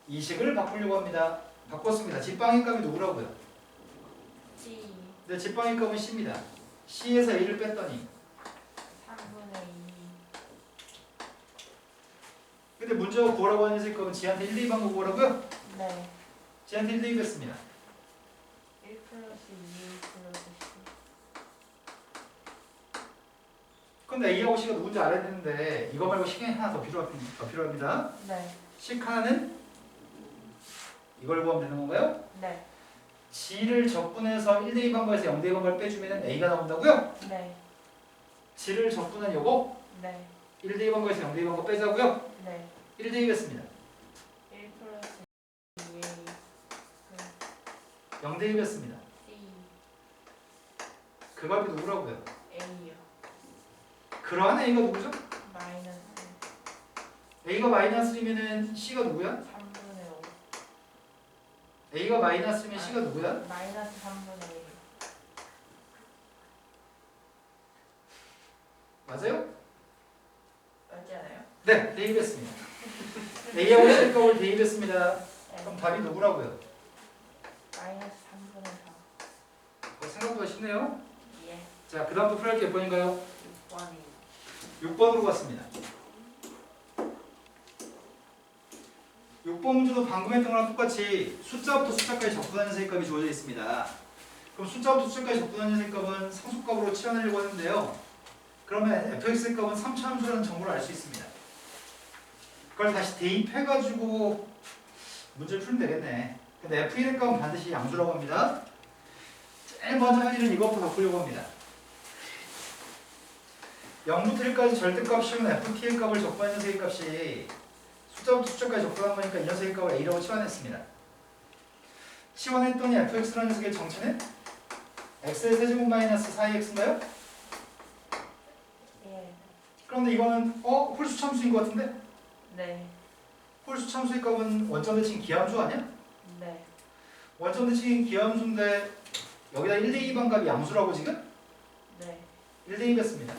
이 식을 바꾸려고 합니다. 바꿨습니다. 집방의 값이 누구라고요? g 네, 집방의 값은 c입니다. c에서 a를 뺐더니 3분의 2. 근데 문제가 구하라고 하는 녀석 값은 g한테 1, 2 방법 구하라고요? 네. g한테 1, 2 뺐습니다. 1 플러스 2a 플러스 c. 근데 a하고 c가 누군지 알아야 되는데 이거 말고 식이 하나 더 필요합니다. 네. 식 하나는 이걸 구하면 되는 건가요? 네. g를 적분해서 1대2 방법에서 0대2 방법을 빼주면 a가 나온다고요? 네. g를 적분한 요거 네. 1대2 방법에서 0대2 방법 빼자고요? 네. 1대2 뺐습니다. 1 플러스 2a 0대2 뺐습니다. c 그 값이 누구라고요? a요. 그러한 a가 누구죠? 마이너스 a가 마이너스 1이면 c가 누구야? 3분의 5. a가 마이너스 1이면 c가 누구야? 마이너스 3분의 1. 맞아요? 맞지 않아요? 네, 대입했습니다. a하고 c 값을 대입했습니다. 그럼 네. 답이 누구라고요? 마이너스 3분의 4. 생각보다 쉽네요. 예. 자, 그 다음부터 풀할 게 몇 번인가요? 6번이. 6번으로 갔습니다. 6번 문제도 방금 했던 거랑 똑같이 숫자부터 숫자까지 적분하는 셈값이 주어져 있습니다. 그럼 숫자부터 숫자까지 적분하는 셈값은 상수값으로 치환하려고 하는데요. 그러면 fx의 값은 3차 함수라는 정보를 알 수 있습니다. 그걸 다시 대입해가지고 문제를 풀면 되겠네. 근데 f1의 값은 반드시 양수라고 합니다. 제일 먼저 할 일은 이것부터 바꾸려고 합니다. 0부터 1까지 절대값이면 ft의 값을 적분한 녀석의 값이 숫자부터 숫자까지 적분한 거니까 이 녀석의 값을 a라고 치환했습니다. 치환했더니 fx라는 녀석의 정체는 x의 세제곱 마이너스 4x인가요? 예. 그런데 이거는 홀수 참수인 것 같은데? 네. 홀수 참수의 값은 원점 대칭 기함수 아니야? 네. 원점 대칭 기함수인데 여기다 1대2 반값이 양수라고 지금? 네. 1대2 뺐습니다.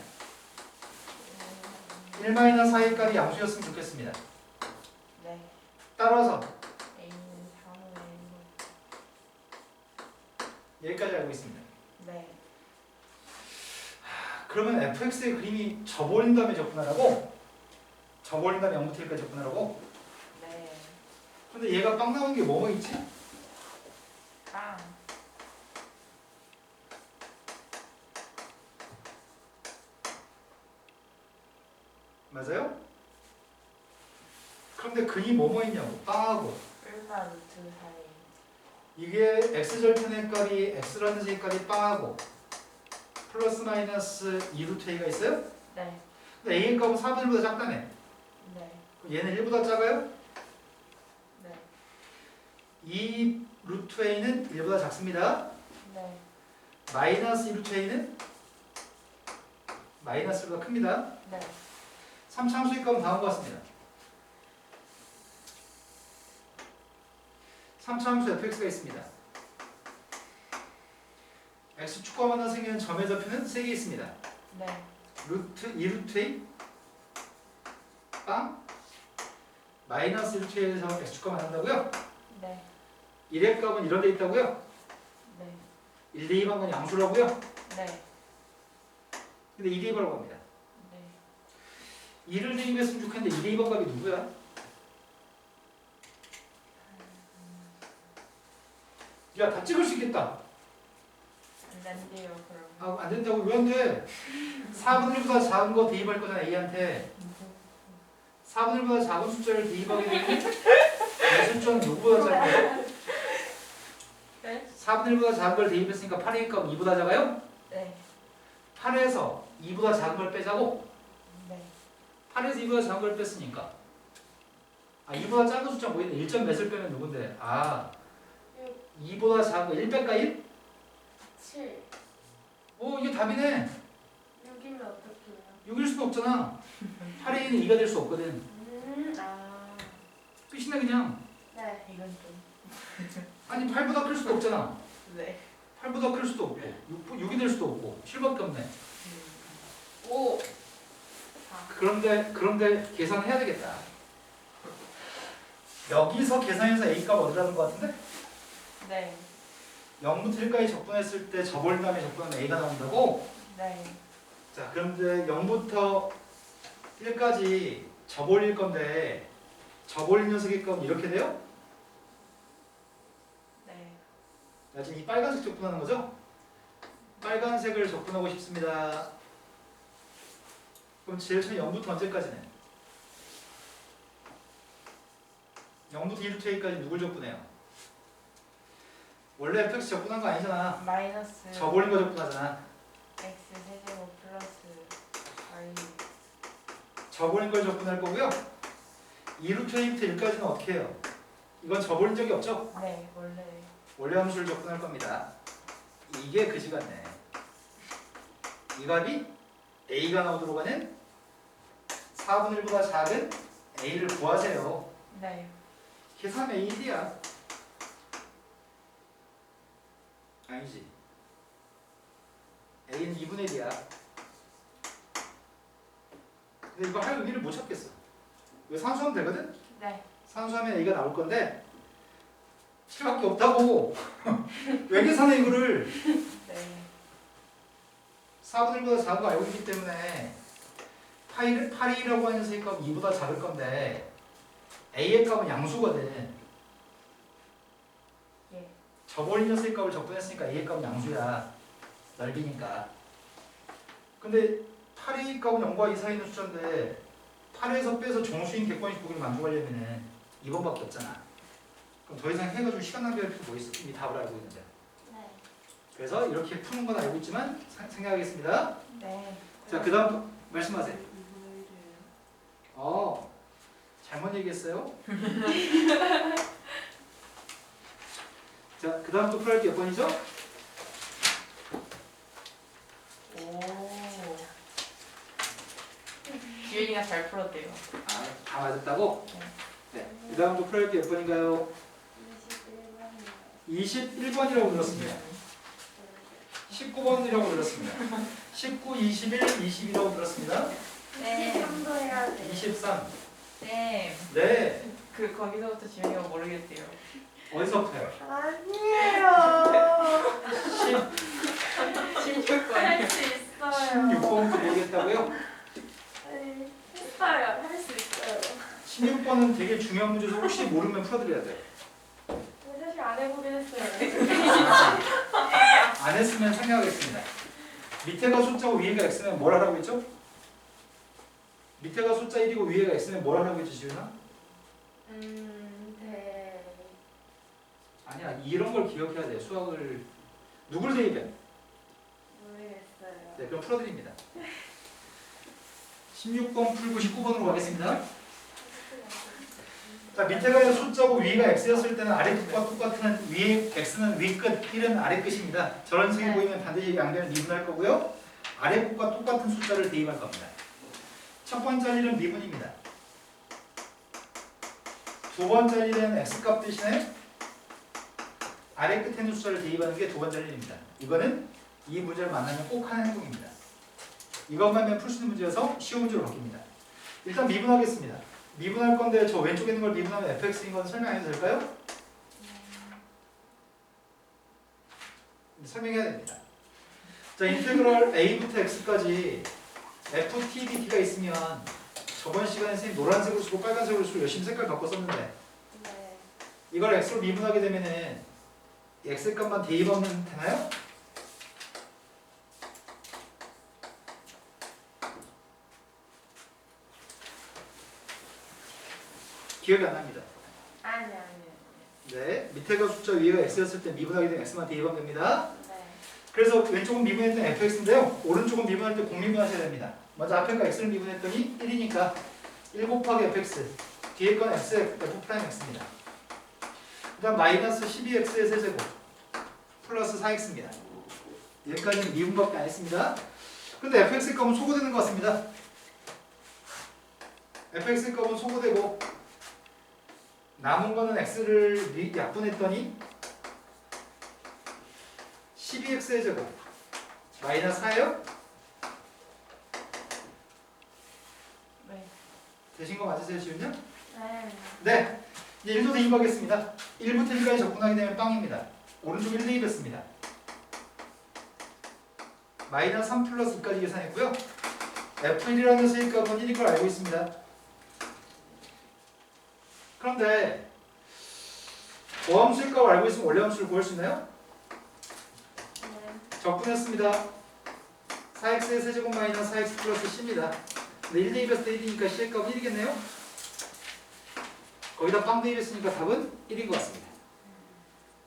1-4의 값이 양수였으면 좋겠습니다. 네. 따라서 a는 3분의 여기까지 알고 있습니다. 1. 네. 그러면 fx의 그림이 접어버린 다음에 접근하라고? 접어버린 다음에 0부터 1까지 접근하라고? 네. 근데 얘가 빵 나오는 게 뭐가 있지? 빵. 맞아요? 그런데 근이 뭐뭐 있냐고 빵하고 뿔마 루트 사이. 이게 x절편의 값이 x라는 제 값이 빵하고 플러스 마이너스 2루트 a가 있어요? 네. 근데 a의 값은 4분의 1보다 작다며. 네. 그럼 얘는 1보다 작아요? 네. 2 루트 a는 1보다 작습니다. 네. 마이너스 2 루트 a는 마이너스 1보다 큽니다. 네. 3차함수의 값은 다음과 같습니다. 3차함수 fx가 있습니다. x축과 만나 생기는 점의 좌표는 3개 있습니다. 네. 루트 2루트 a 빵 마이너스 1루트에서 x축과 만난다고요? 네. 1의 값은 이런 데 있다고요? 네. 1, 2, 2방은 양수라고요? 네. 근데 2, 2방이라고 합니다. 네. 2를 대입했으면 좋겠는데 2, 2방 값이 누구야? 야, 다 찍을 수 있겠다. 안 돼요, 그럼. 아, 안 된다고. 왜 안 돼? 4분의 1보다 작은 거 대입할 거잖아, A한테. 4분의 1보다 작은 숫자를 대입하게 되면 이 숫자는 누구보다 작아요? 네? 4분의 1보다 작은 걸 대입했으니까 8의 값 2보다 작아요? 네. 8에서 2보다 작은 걸 빼자고? 네. 8에서 2보다 작은 걸 뺐으니까. 아, 2보다 작은 숫자 뭐 있네? 1점 몇을 빼면 누군데? 아, 2보다 작은 거 1 뺄까 1? 7. 오, 이게 답이네. 6이면 어떡해요? 6일 수도 없잖아. 8의 2는 2가 될 수 없거든. 아. 끝이네 그냥. 네. 이건 좀. 아니 8보다 클 수도 없잖아. 네. 8보다 클 수도 없고 6이 될 수도 없고 7밖에 없네. 5. 4. 그런데 계산해야 되겠다. 여기서 계산해서 A값 얻으라는 것 같은데? 네. 0부터 1까지 적분했을 때 저버린 다음에 적분하면 A가 나온다고? 네. 자, 그런데 0부터 1까지 저버릴 건데 저버린 녀석의 값은 이렇게 돼요? 네. 자, 지금 이 빨간색 적분하는 거죠? 빨간색을 적분하고 싶습니다. 그럼 제일 처음 0부터 언제까지는? 0부터 2루트 A까지 누굴 적분해요? 원래 fx 적분한 거 아니잖아. 마이너스. 저버린 거 적분하잖아. x 세제곱 플러스 y. 저버린 걸 적분할 거고요. 2루트 A부터 1까지는 어떻게 해요? 이건 저버린 적이 없죠? 네. 원래 함수를 적분할 겁니다. 이게 그지 같네. 이 값이 A가 나오도록 하는 4분의 1보다 작은 A를 구하세요. 네. 계산 A1이야. 아니지. A는 2분의 1이야. 근데 이거 할 의미를 못 찾겠어. 왜 산수하면 되거든? 네. 산수하면 A가 나올 건데 7밖에 없다고. 왜 계산해 이거를? 네. 4분의 1보다 작은 거 알고 있기 때문에 8이라고 하는 녀석의 값은 2보다 작을 건데 A의 값은 양수거든. 예. 저버린 녀석의 값을 적분했으니까 A의 값은 양수야. 넓이니까. 근데 8의 값은 0과 2 사이 있는 숫자인데 8에서 빼서 정수인 객관식 보기를 만족하려면 2번밖에 없잖아. 그럼 더 이상 해가지고 시간 낭비할 필요 뭐 있어? 이미 답을 알고 있는데. 네. 그래서 이렇게 푸는 건 알고 있지만 생각하겠습니다. 네. 자, 그 다음 말씀하세요. 잘못 얘기했어요. 자, 그 다음 또 풀어야 할 게 몇 번이죠? 오. 지윤이가 잘 풀었대요. 아, 다 맞았다고? 네. 그 다음 또 풀어야 할 게 몇 번인가요? 21번이라고 들었습니다. 19번이라고 들었습니다. 19, 21, 22라고 들었습니다. 네. 23도 해야 돼. 23. 네. 네. 그 거기서부터 지윤이가 모르겠대요. 어디서부터요? 아니에요. 16번이요. 할 수 있어요. 16번부터 모르겠다고요? 네, 했어요. 할 수 있어요. 16번은 되게 중요한 문제에서 혹시 모르면 풀어드려야 돼요. 사실 안 해보긴 했어요. 안 했으면 생각하겠습니다. 밑에가 숫자고 위에가 x면 뭘 하라고 했죠? 밑에가 숫자 1이고 위에가 x면 뭘 하라고 했죠, 지윤아? 네. 아니야, 이런 걸 기억해야 돼. 수학을 누굴 대입해? 모르겠어요. 네, 그럼 풀어드립니다. 16번 풀고 19번으로 가겠습니다. 자, 밑에가 숫자고 위가 x였을 때는 아래 끝과 똑같은 위에 x는 위 끝, 1은 아래 끝입니다. 저런 식이 네. 보이면 반드시 양변을 미분할 거고요. 아래 끝과 똑같은 숫자를 대입할 겁니다. 첫 번째 일은 미분입니다. 두 번째 일은 x값 대신에 아래 끝에 있는 숫자를 대입하는 게 두 번째 일입니다. 이거는 이 문제를 만나면 꼭 하는 행동입니다. 이것만 풀 수 있는 문제여서 쉬운 문제로 바뀝니다. 일단 미분하겠습니다. 미분할 건데 저 왼쪽에 있는 걸 미분하면 fx인 건 설명 안 해도 될까요? 설명해야 됩니다. 자, 인테그럴 a부터 x까지 ft, dt가 있으면 저번 시간에 선생님 노란색으로 쓰고 빨간색으로 쓰고 열심히 색깔 바꿨었는데 네. 이걸 x로 미분하게 되면은 x 값만 대입하면 되나요? 기억이 안 납니다. 아니. 네, 밑에가 숫자 위에가 x였을 때 미분하게 되면 x만 대입하면 됩니다. 네. 그래서 왼쪽은 미분했던 fx인데요. 오른쪽은 미분할 때 공미분하셔야 됩니다. 먼저 앞에 거 x를 미분했더니 1이니까 1 곱하기 fx 뒤에 건 x, f'x입니다. 그 다음 마이너스 12x의 세제곱 플러스 4x입니다. 여기까지는 미분밖에 안 했습니다. 근데 fx 값은 소거되는 것 같습니다. fx 값은 소거되고 남은 거는 x를 약분했더니 12x의 제곱 마이너스 4예요? 네. 되신 거 맞으세요, 지훈요? 네. 네. 이제 1도 대입하겠습니다. 1부터 1까지 접근하게 되면 빵입니다. 오른쪽 1 대입했습니다. 마이너스 3 플러스 2까지 계산했고요. f1이라는 수익값은 1일 걸 알고 있습니다. 그런데 도함 수익값을 알고 있으면 원래 함수를 구할 수 있나요? 네. 적분했습니다. 4x의 세제곱 마이너스 4x 플러스 c입니다. 근데 1 대입했을 때 1이니까 c의 값은 1이겠네요? 거기다 빵 대입했으니까 답은 1인 것 같습니다.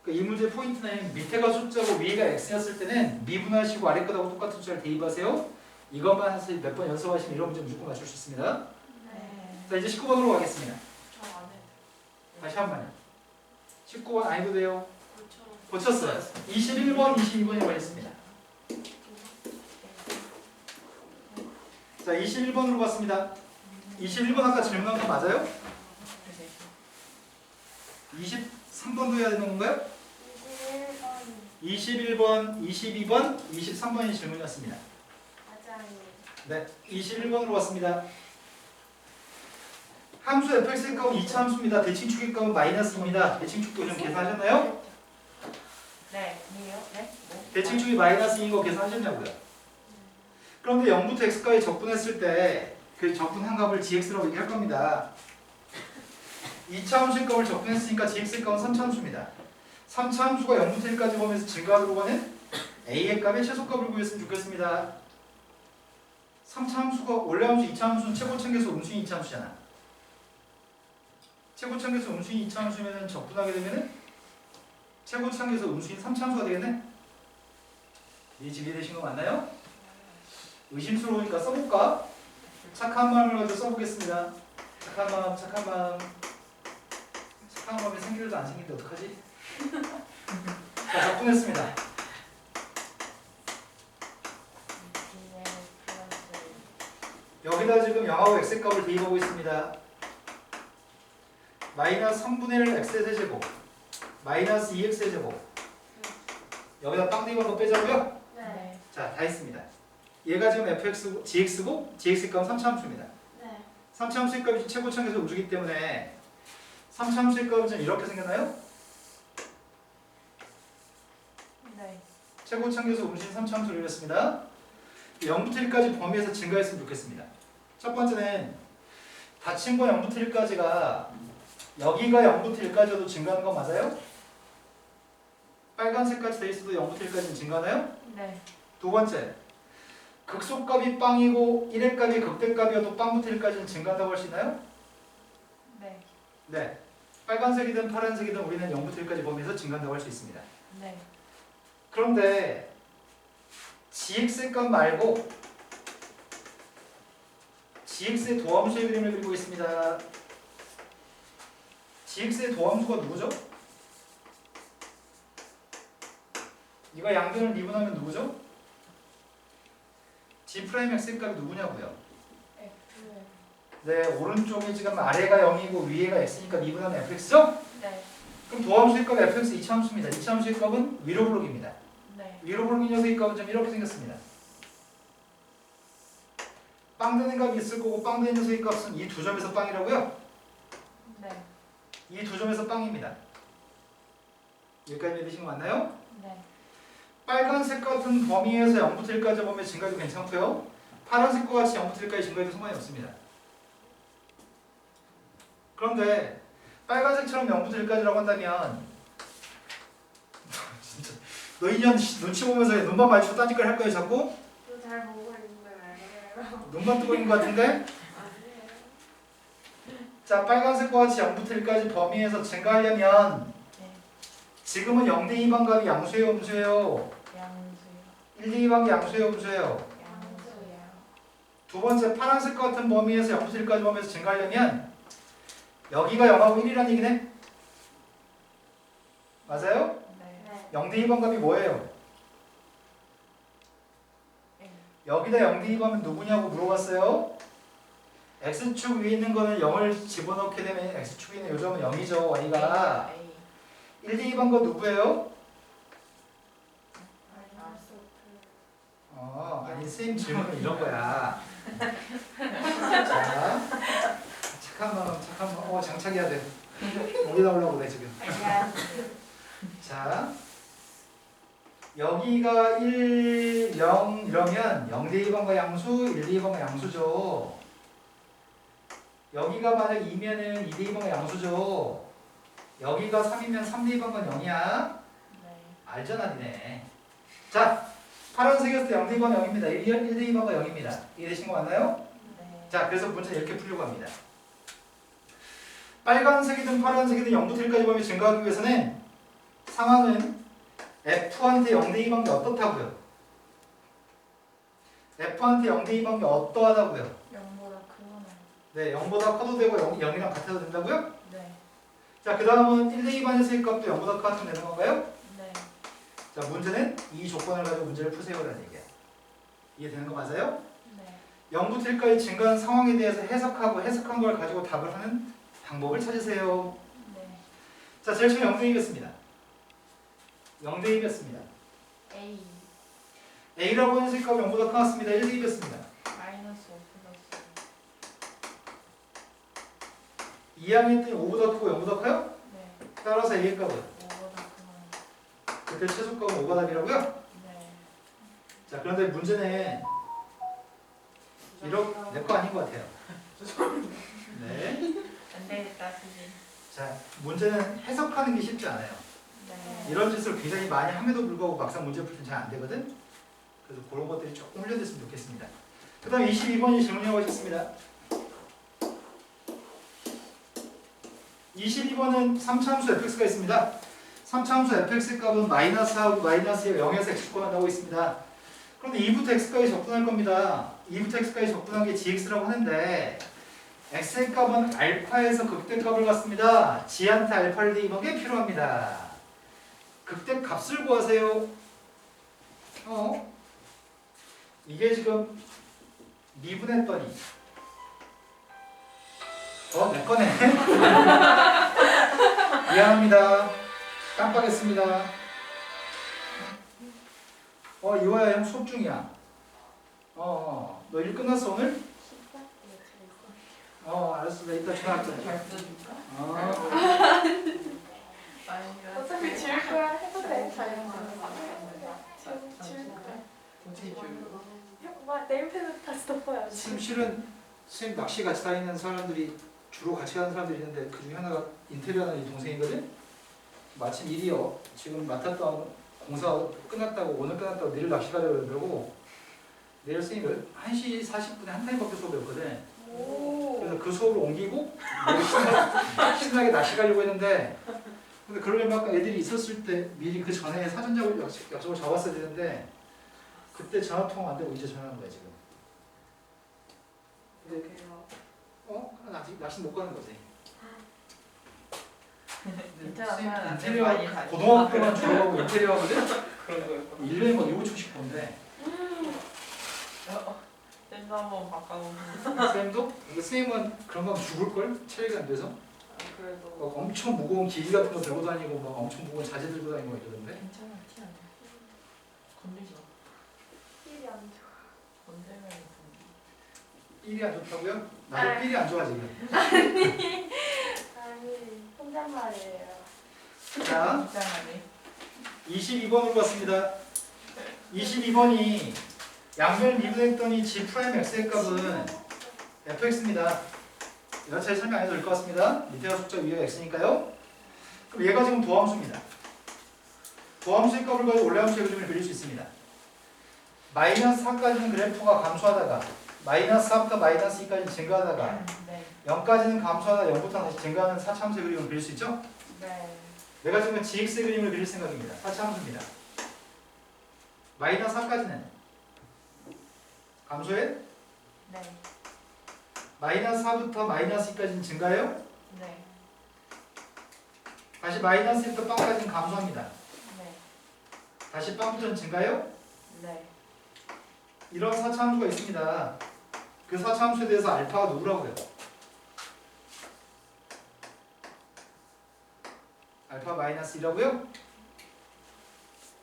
그러니까 이 문제의 포인트는 밑에가 숫자고 위에가 x였을 때는 미분하시고 아래 거하고 똑같은 숫자를 대입하세요. 이것만 해서 몇 번 연습하시면 이런 문제 무조건 맞출 수 있습니다. 네. 자, 이제 19번으로 가겠습니다. 저안 해. 다시 한 번요. 19번 안 해도 돼요. 고쳐. 고쳤어요. 21번, 22번이 걸렸습니다. 자, 21번으로 갔습니다. 21번 아까 질문한 거 맞아요? 23번도 해야 되는 건가요? 21번, 22번, 23번이 질문이었습니다. 맞아요. 네, 21번으로 왔습니다. 함수 fx의 값은 2차 함수입니다. 대칭축의 값은 마이너스입니다. 대칭축도 좀 계산하셨나요? 네. 이요? 네? 뭐? 대칭축이 마이너스인 거 계산하셨냐고요? 그런데 0부터 x까지 적분했을 때 그 적분한 값을 gx라고 얘기할 겁니다. 2차 함수의 값을 적분했으니까 gx의 값은 3차 함수입니다. 3차 함수가 0부터 1까지 보면서 증가하도록 하는 a의 값의 최소값을 구했으면 좋겠습니다. 3차 함수가 원래 함수 2차 함수는 최고차계수 음수인 2차 함수잖아. 최고차계수 음수인 2차 함수면 적분하게 되면은 최고차계수 음수인 3차 함수가 되겠네? 이해 준비되신 거 맞나요? 의심스러우니까 써볼까? 착한 마음을 가지고 써보겠습니다. 착한 마음, 착한 마음. 착한 마음에 생길도 안 생긴데 어떡하지? 자, 적분했습니다. 여기다 지금 영하고 x의 값을 대입하고 있습니다. 마이너스 3분의 1 x의 세제곱 마이너스 2x의 제곱 여기다 빵 대입한 거 빼자고요? 네. 자, 다 했습니다. 얘가 지금 fx, gx고 gx의 값은 3차 함수입니다. 네. 3차 함수의 값이 최고차계수 음수기 때문에 3차 함수의 값은 지금 이렇게 생겼나요? 네. 최고차계수 음수인 3차 함수를 이랬습니다. 0부터 1까지 범위에서 증가했으면 좋겠습니다. 첫 번째는 닫힌 거 0부터 1까지가 여기가 0부터 1까지도 증가하는 거 맞아요? 빨간색까지 돼 있어도 0부터 1까지는 증가하나요? 네. 두 번째, 극소값이 빵이고 1의 값이 극대값이어도 빵부터 1까지는 증가한다고 할 수 있나요? 네. 네. 빨간색이든 파란색이든 우리는 0부터 1까지 범위에서 증가한다고 할 수 있습니다. 네. 그런데 gx의 값 말고 gx의 도함수의 그림을 그리고 있습니다. gx의 도함수가 누구죠? 이거 양변을 미분하면 누구죠? g'x의 값이 누구냐고요? F. 네, 오른쪽이 지금 아래가 0이고 위에가 x니까 미분하면 fx죠? 네. 그럼 도함수의 값 fx 이차함수입니다. 이차함수의 값은 위로 부르기입니다. 네. 위로 부르기 녀석의 값은 좀 이렇게 생겼습니다. 빵 되는 값이 있을 거고 빵 되는 녀석의 값은 이 두 점에서 빵이라고요? 네. 이 두 점에서 빵입니다. 여기까지 믿으신 거 맞나요? 네. 빨간색 같은 범위에서 0부터 1까지 보면 증가해도 괜찮고요. 파란색과 같이 0부터 1까지 증가해도 상관이 없습니다. 그런데 빨간색처럼 0부터 1까지라고 한다면 진짜 너 2년 눈치 보면서 눈만 마주치고 딴짓거리 할 거예요 자꾸? 잘 보고 있는데 왜 그래요? 눈만 뜨고 있는 것 같은데? 아니에요. 자, 빨간색과 같이 0부터 1까지 범위에서 증가하려면 네. 지금은 0대 2번 값이 양수예요 음수예요? 양수요. 1대 2번 값이 양수예요 음수예요? 양수요. 두 번째 파란색 같은 범위에서 0부터 1까지 범위에서 증가하려면 여기가 0하고 1이라는 얘기네? 맞아요? 네. 네. 0대 2번 값이 뭐예요? 여기다 0대 2번은 누구냐고 물어봤어요? x축 위에 있는 거는 0을 집어넣게 되면 x축 위에 있는 요점은 0이죠 y가. A. 1대 2번 거 누구예요? 마이너스 아니 쌤 질문은 이런 거야. 자, 착한 마음, 장착해야 돼. 여기 나오려고 그래 지금. 자, 여기가 1, 0 이러면 0대 2번과 양수, 1, 2, 2번과 양수죠. 여기가 만약 2면은 2대 2번과 양수죠. 여기가 3이면 3대 2번과 0이야. 네. 알잖아 니네. 자, 파란색에서 0대 2번은 0입니다. 1대 2번과 0입니다. 이해되신 거 맞나요? 네. 자, 그래서 문제 이렇게 풀려고 합니다. 빨간색이든 파란색이든 0부터 1까지 범위 증가하기 위해서는 상황은 F한테 0대 2번이 어떻다고요? F한테 0대 2번이 어떠하다고요? 0보다 크거나. 네, 0보다 커도 되고 0이랑 같아도 된다고요? 네. 자, 그 다음은 1대 2번에서의 값도 0보다 같으면 되는 건가요? 네. 자, 문제는 이 조건을 가지고 문제를 푸세요라는 얘기야. 이해되는 거 맞아요? 네. 0부터 1까지 증가한 상황에 대해서 해석하고 해석한 걸 가지고 답을 하는 방법을 찾으세요. 네. 자, 제일 처음 0대 2였습니다. 0대 2였습니다. A. A라고 하는 값이 0보다 커졌습니다. 1대 2였습니다. 마이너스 5 플러스. 2항 했더니 5보다 크고 0보다 커요? 네. 따라서 A의 값은 5보다 크거나. 그때 최소값은 5가 답이라고요? 네. 자, 그런데 문제는 내 거 아닌 것 같아요. 네. 안 되겠다, 선생님. 자, 문제는 해석하는 게 쉽지 않아요. 네. 이런 짓을 굉장히 많이 함에도 불구하고 막상 문제 풀 때 잘 안 되거든? 그래서 그런 것들이 조금 훈련됐으면 좋겠습니다. 그 다음 22번이 질문이라고 하셨습니다. 22번은 3차함수 fx가 있습니다. 3차함수 fx 값은 마이너스하고 마이너스에 0에서 x축과 나오고 있습니다. 그런데 2부터 x까지 접근할 겁니다. 2부터 x까지 접근한 게 gx라고 하는데 x의 값은 알파에서 극대값을 갖습니다. g한테 알파를 대입한 게 필요합니다. 극대 값을 구하세요. 이게 지금 미분했더니 내 거네. 미안합니다. 깜빡했습니다. 이호야 형 수업 중이야. 너 일 끝났어 오늘? 알았어. 나 이따 전화할게. 어차피 지울 거야 해도 돼. 자유로운 지울 거야. 네임펜은 다시 덮어야지. 실은 쌤 낚시 같이 다니는 사람들이 주로 같이 가는 사람들이 있는데 그 중에 하나가 인테리어 하는 이 동생이거든. 마침 일이요. 지금 맡았던 공사 끝났다고 오늘 끝났다고 내일 낚시 가려고 그러고 내일 쌤이 1시 40분에 한 타임밖에 수업이었거든. 그래서 그 수업을 옮기고 신나게 낚시 가려고 했는데 근데 그러려면 아까 애들이 있었을 때 미리 그 전에 사전 약속을 잡았어야 되는데 그때 전화통화 안 되고 이제 전화하는 거야 지금. 근데 아직 낚시 못 가는 거지. 인테리어 고등학교만 졸업하고 인테리어 하거든? 그런 거예요. 1년에 막 2, 5천씩 번데 댄스 한번 바꿔보면. 쌤도? 쌤은 그런 거 죽을걸? 체력이 안 돼서? 그래도 엄청 무거운 기기 같은 거 들고 다니고 막 엄청 무거운 자재 들고 다니고 이러던데? 괜찮아, 티 안 나. 건들지 마. 일이 안 좋아. 건들면 삘이 안 좋다고요? 나도 삘이 안 좋아 지금. 아니 혼잣말이에요. 자, 긴장하네. 22번으로 갔습니다. 22번이 양변을 미분했더니 g 프라임 x의 값은 fx입니다. 여차례 설명 안 해도 될 것 같습니다. 밑에가 숫자 위에가 x니까요. 그럼 얘가 지금 도함수입니다. 도함수의 값을 가지고 원래함수의 그림을 그릴 수 있습니다. 마이너스 4까지는 그래프가 감소하다가 마이너스 4부터 마이너스 2까지 증가하다가 네. 0까지는 감소하다 0부터 다시 증가하는 4차함수의 그림을 그릴 수 있죠? 네. 내가 지금 gx의 그림을 그릴 생각입니다. 4차함수입니다. 마이너스 4까지는 감소해? 네. 마이너스 4부터 마이너스 2까지는 증가해요? 네. 다시 마이너스 1부터 빵까지는 감소합니다. 네. 다시 빵부터는 증가해요? 네. 이런 4차함수가 있습니다. 그 4차함수에 대해서 알파가 누구라고요? 알파 마이너스 2라고요?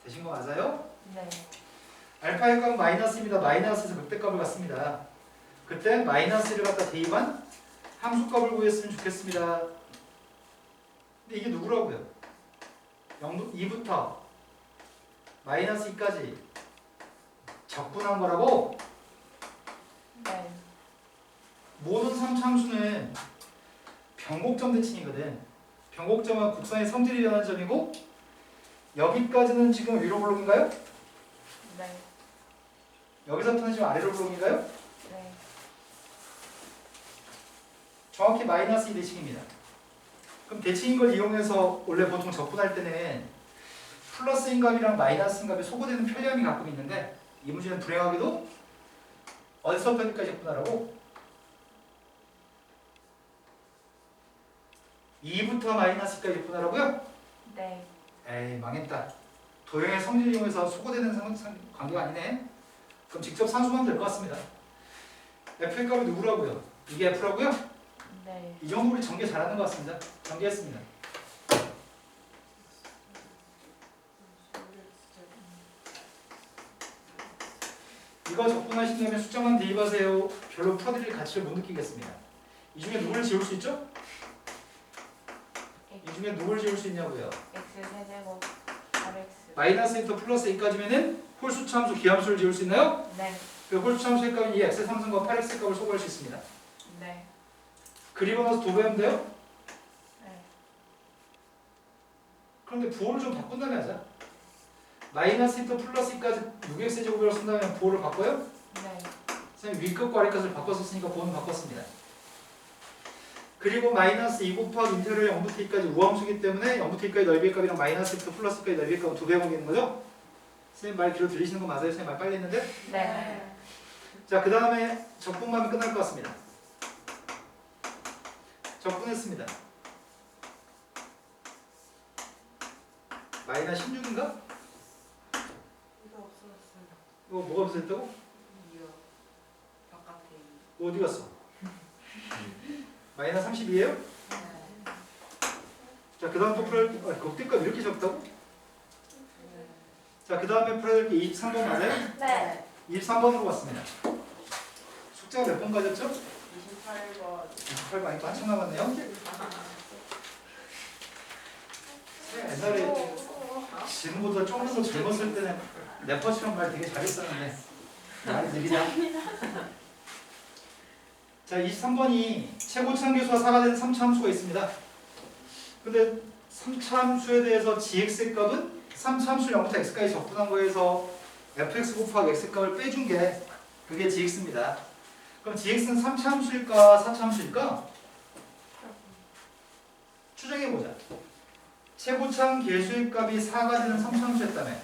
되신 거 맞아요? 네. 알파의 값은 마이너스입니다. 마이너스에서 극대값을 갖습니다. 그때 마이너스 1을 갖다 대입한 함수값을 구했으면 좋겠습니다. 근데 이게 누구라고요? 2부터 마이너스 2까지 적분한 거라고? 네. 모든 3차함수는 변곡점 대칭이거든. 변곡점은 곡선의 성질이 변하는 점이고 여기까지는 지금 위로 블록인가요? 네. 여기서부터는 지금 아래로 블록인가요? 네. 정확히 마이너스 2 대칭입니다. 그럼 대칭인 걸 이용해서 원래 보통 적분할 때는 플러스인 값이랑 마이너스인 값이 소거되는 편리함이 가끔 있는데 이 문제는 불행하게도 어디서부터 어디까지 적분하라고? 2부터 마이너스까지 적분하라고요? 네. 에이 망했다. 도형의 성질을 이용해서 소거되는 관계가 아니네. 그럼 직접 산수하면 될 것 같습니다. f의 값이 누구라고요? 이게 f라고요? 네. 이 정도 우리 전개 잘하는 것 같습니다. 전개했습니다. 이거 적분하신 다음에 숫자만 대입하세요. 별로 풀어드릴 가치를 못 느끼겠습니다. 이 중에 누굴 지울 수 있죠? 이 중에 누굴 지울 수 있냐고요? x 세제곱 rx. 마이너스 2부터 플러스 2까지면은 홀수차 함수 기함수를 지울 수 있나요? 네. 그 홀수차 함수의 값은 이 x 상승과 8x 값을 소거할 수 있습니다. 네. 그리고 나서 도배하면 돼요? 네. 그런데 부호를 좀 바꾼 다음에 하자. 마이너스 2부터 플러스 2까지 6x의 제곱이라고 쓴 다음에 부호를 바꿔요? 네. 선생님 위값과 아래값을 바꿨었으니까 부호는 바꿨습니다. 그리고 마이너스 2 곱하기 인테그랄 0부터 2까지 우함수이기 때문에 0부터 2까지 넓이의 값이랑 마이너스 1부터 플러스 2까지 넓이의 값을 두 배 공개하는 거죠? 선생님 말 귀로 들리시는 거 맞아요? 선생님 말 빨리 했는데? 네. 자, 그 다음에 적분만 하면 끝날 것 같습니다. 적분했습니다. 마이너스 16인가? 이거 없어졌어요. 이거 뭐가 없어졌다고? 이요. 바깥에. 이거 어디 갔어? 마이너스 32예요? 네. 자, 그 다음 또 풀어야 될 게, 극대값 이렇게 적다고? 네. 자, 그 다음에 풀어야 될 게 23번 맞아요? 네. 23번으로 왔습니다. 숙제가 몇 번 가졌죠? 28번. 28번 아니고 한참 남았네요. 옛날에 지금보다 조금 더 젊었을 때는 래퍼처럼 말 되게 잘했었는데 말이 느리냐? 자, 23번이 최고차함계수와 4가 되는 3차 함수가 있습니다. 근데 3차 함수에 대해서 gx의 값은 3차 함수를 0부터 x까지 적분한 거에서 fx 곱하기 x 값을 빼준 게 그게 gx입니다. 그럼 gx는 3차 함수일까 4차 함수일까? 추정해보자. 최고차함 계수의 값이 4가 되는 3차 함수였다며. 네.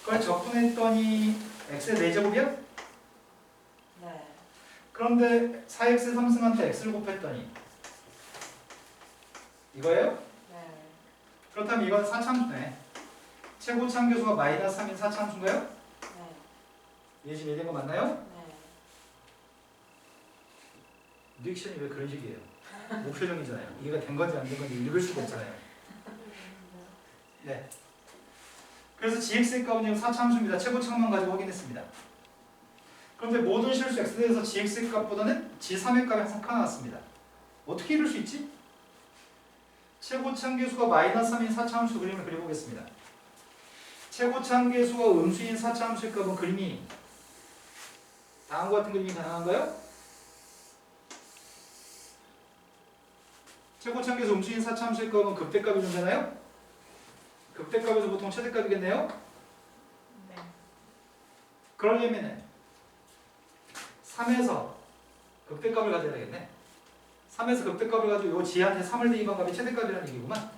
그걸 적분했더니 x의 4제곱이야? 네. 그런데 4x의 3승한테 x를 곱했더니 이거예요? 네. 그렇다면 이건 4차함수네. 최고차함계수가 마이너스 3인 4차함수인가요? 네. 이해 좀 이해된 거 맞나요? 네. 리액션이 왜 그런 식이에요? 목표정이잖아요. 이해가 된 건지 안 된 건지 읽을 수가 없잖아요. 네. 그래서 gx의 값은 4차함수입니다. 최고차만 가지고 확인했습니다. 그런데 모든 실수 x에 대해서 gx의 값보다는 g3의 값이 항상 크게 나왔습니다. 어떻게 이룰 수 있지? 최고차함계수가 -3인 4차함수 그림을 그려보겠습니다. 최고차함계수가 음수인 4차함수의 값은 그림이 다음과 같은 그림이 가능한가요? 최고차함계수 음수인 4차함수의 값은 극대값이 존재하나요? 극대값에서 보통 최대값이겠네요? 네. 그러려면은 3에서 극대값을 가져야 되겠네. 3에서 극대값을 가지고 요 g한테 3을 대입한 값이 최대값이라는 얘기구만.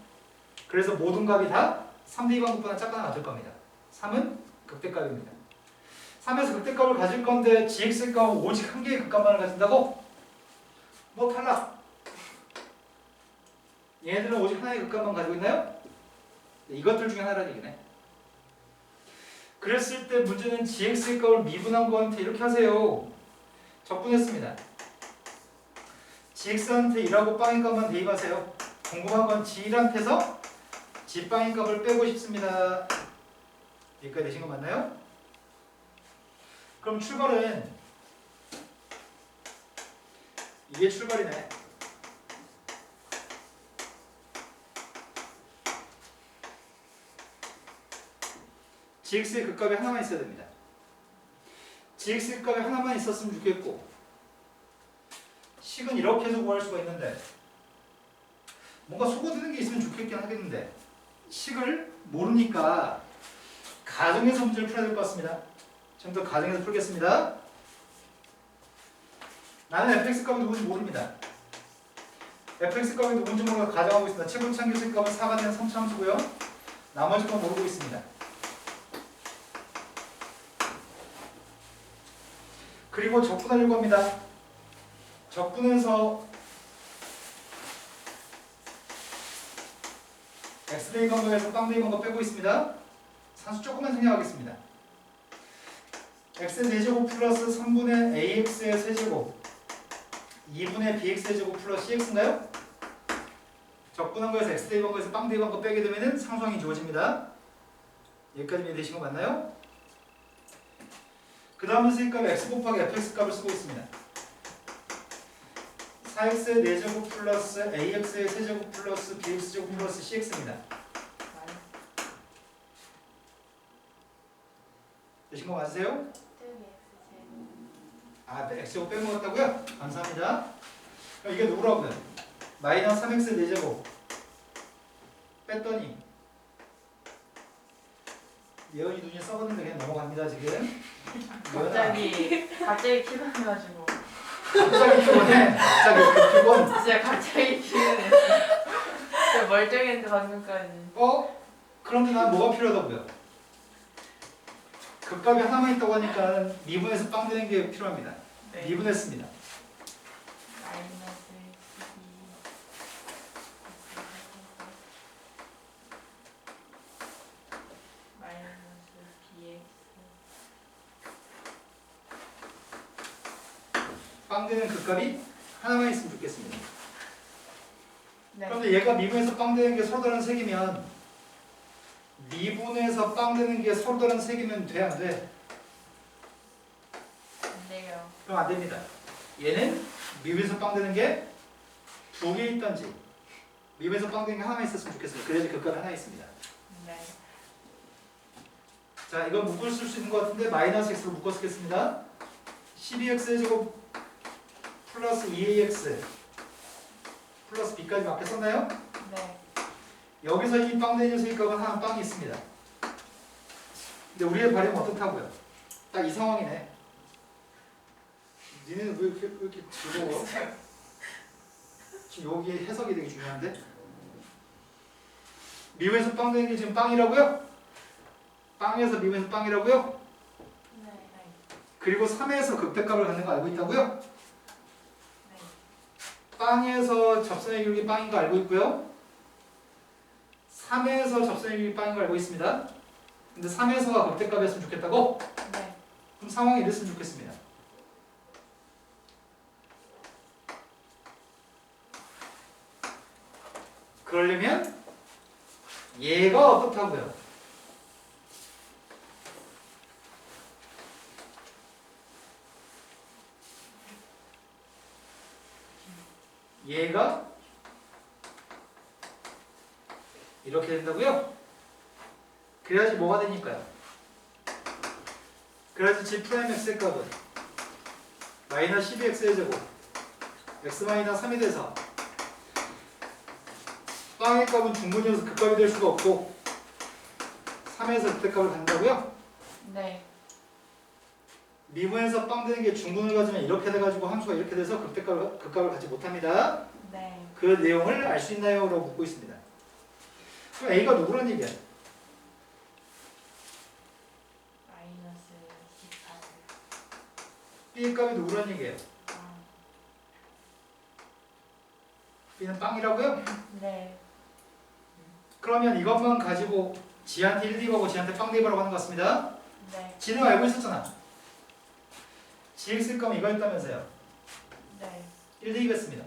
그래서 모든 값이 다 3 대입한 것보다 작거나 같을 겁니다. 3은 극대값입니다. 3에서 극대값을 가질 건데 gx의 값은 오직 한 개의 극값만을 가진다고? 뭐 탈락. 얘네들은 오직 하나의 극값만 가지고 있나요? 이것들 중에 하나라는 얘기네. 그랬을 때 문제는 gx의 값을 미분한 거한테 이렇게 하세요. 적분했습니다. gx한테 1하고 빵의 값만 대입하세요. 궁금한 건 g1한테서 g빵의 값을 빼고 싶습니다. 여기까지 되신 거 맞나요? 그럼 출발은 이게 출발이네. gx의 극값이 하나만 있어야 됩니다. gx의 극값이 하나만 있었으면 좋겠고 식은 이렇게 해서 구할 수가 있는데 뭔가 속어드는 게 있으면 좋겠긴 하겠는데 식을 모르니까 가정에서 문제를 풀어야 될 것 같습니다. 좀 더 가정에서 풀겠습니다. 나는 fx 값이 누군지 모릅니다. fx 값이 누군지 모르고 가정하고 있습니다. 최고차함계수의 값은 4가 되는 3차함수고요. 나머지 건 모르고 있습니다. 그리고 적분하려고 합니다. 적분해서 x 대입한 거에서 빵 대입한 거 빼고 있습니다. 산수 조금만 생략하겠습니다. x의 세제곱 플러스 3분의 ax의 세제곱 2분의 bx의 제곱 플러스 cx인가요? 적분한 거에서 x 대입한 거에서 빵 대입한 거 빼게 되면 상수항이 주어집니다. 여기까지 이해되신 거 맞나요? 그 다음은 수익값 x 곱하기 fx 값을 쓰고 있습니다. 4x의 4제곱 플러스 ax의 세제곱 플러스 bx제곱 플러스 cx입니다. 되신 거 맞으세요? 아, x제곱 빼먹었다고요? 감사합니다. 그럼 이게 누구라고요? 마이너스 3x의 4제곱 뺐더니 예언이 눈이 썩었는데 그냥 넘어갑니다 지금. 갑자기 키가 나가지고. 갑자기 피곤해. 갑자기 피곤. 진짜 갑자기 키가 진짜 멀쩡했는데 방금까지. 그런데 난 뭐가 필요하다고요? 극값이 하나만 있다고 하니까 미분해서 빵 되는 게 필요합니다. 네. 미분했습니다. 마이너스 12 마이너스 bx 빵 되는 극값이 하나만 있으면 좋겠습니다. 네. 그런데 얘가 미분해서 빵 되는 게 서로 다른 색이면 미분해서 빵 되는 게 서로 다른 색이면 돼, 안 돼? 안 돼요. 그럼 안 됩니다. 얘는 미분해서 빵 되는 게 두 개 있던지 미분해서 빵 되는 게 하나만 있었으면 좋겠어요. 그래야지 극값이 하나 있습니다. 네. 자, 이건 묶을 수 있는 것 같은데 마이너스 x로 묶어 쓰겠습니다. 12x의 제곱 플러스 2ax 플러스 b까지 맞게 썼나요? 네. 여기서 이 빵 되는 녀석의 값은 하나 빵이 있습니다. 근데 우리의 발음은 어떻다고요? 딱 이 상황이네. 니네는 왜 이렇게 즐거워? 지금 여기에 해석이 되게 중요한데? 미분에서 빵 되는 게 지금 빵이라고요? 빵에서 미분에서 빵이라고요? 네. 그리고 3에서 극대값을 갖는 거 알고 있다고요? 네. 빵에서 접선의 기울기 빵인 거 알고 있고요. 3에서 접선의 기울기 빵인 거 알고 있습니다. 근데 3에서가 극대값이었으면 좋겠다고? 네. 그럼 상황이 이랬으면 좋겠습니다. 그러려면 얘가 어떻다고요? 얘가 이렇게 된다고요? 그래야지 뭐가 되니까요? 그래야지 g 프라임 x의 값은 마이너스 12x의 제곱 x 마이너스 3이 돼서 빵의 값은 중분이어서 극값이 될 수가 없고 3에서 극대값을 갖는다고요? 네. 미분에서 빵 되는 게 중분을 가지면 이렇게 돼가지고 함수가 이렇게 돼서 극값을 갖지 못합니다. 네. 그 내용을 알 수 있나요? 라고 묻고 있습니다. 그럼 A가 누구란 얘기야? 마이너스 18. B의 값이 누구란 얘기예요? 아, B는 빵이라고요? 네. 그러면 이것만 가지고 G한테 1 대입하고 G한테 빵 대입하라고 하는 것 같습니다. 네. G는 알고 있었잖아. GX의 값은 이거였다면서요. 네. 1 대입했습니다.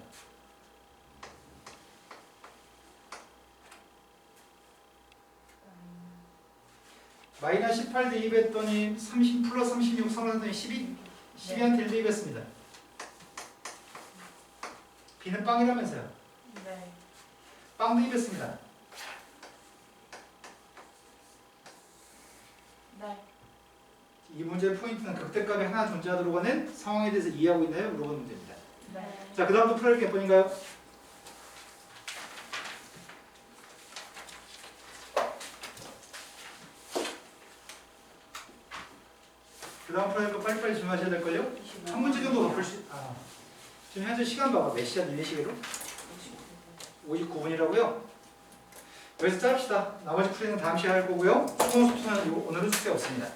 마이너스 18 대입했더니 30 플러스 36 삼았더니 12한테 1 대입했습니다. B는 빵이라면서요. 네. 빵 대입했습니다. 네. 이 문제의 포인트는 극대값이 하나 존재하도록 하는 상황에 대해서 이해하고 있나요? 물어보는 문제입니다. 네. 자, 그 다음 또 풀어볼 게 몇 번인가요? 그 다음 풀어볼 거 빨리빨리 질문하셔야 될걸요? 한 문제 정도 더 풀 수... 지금 현재 시간 봐봐. 몇 시간? 니네 시계로? 59분이라고요? 여기서 짧읍시다. 나머지 풀이는 다음 시간에 할 거고요. 수능 속도는 오늘은 숙제 없습니다.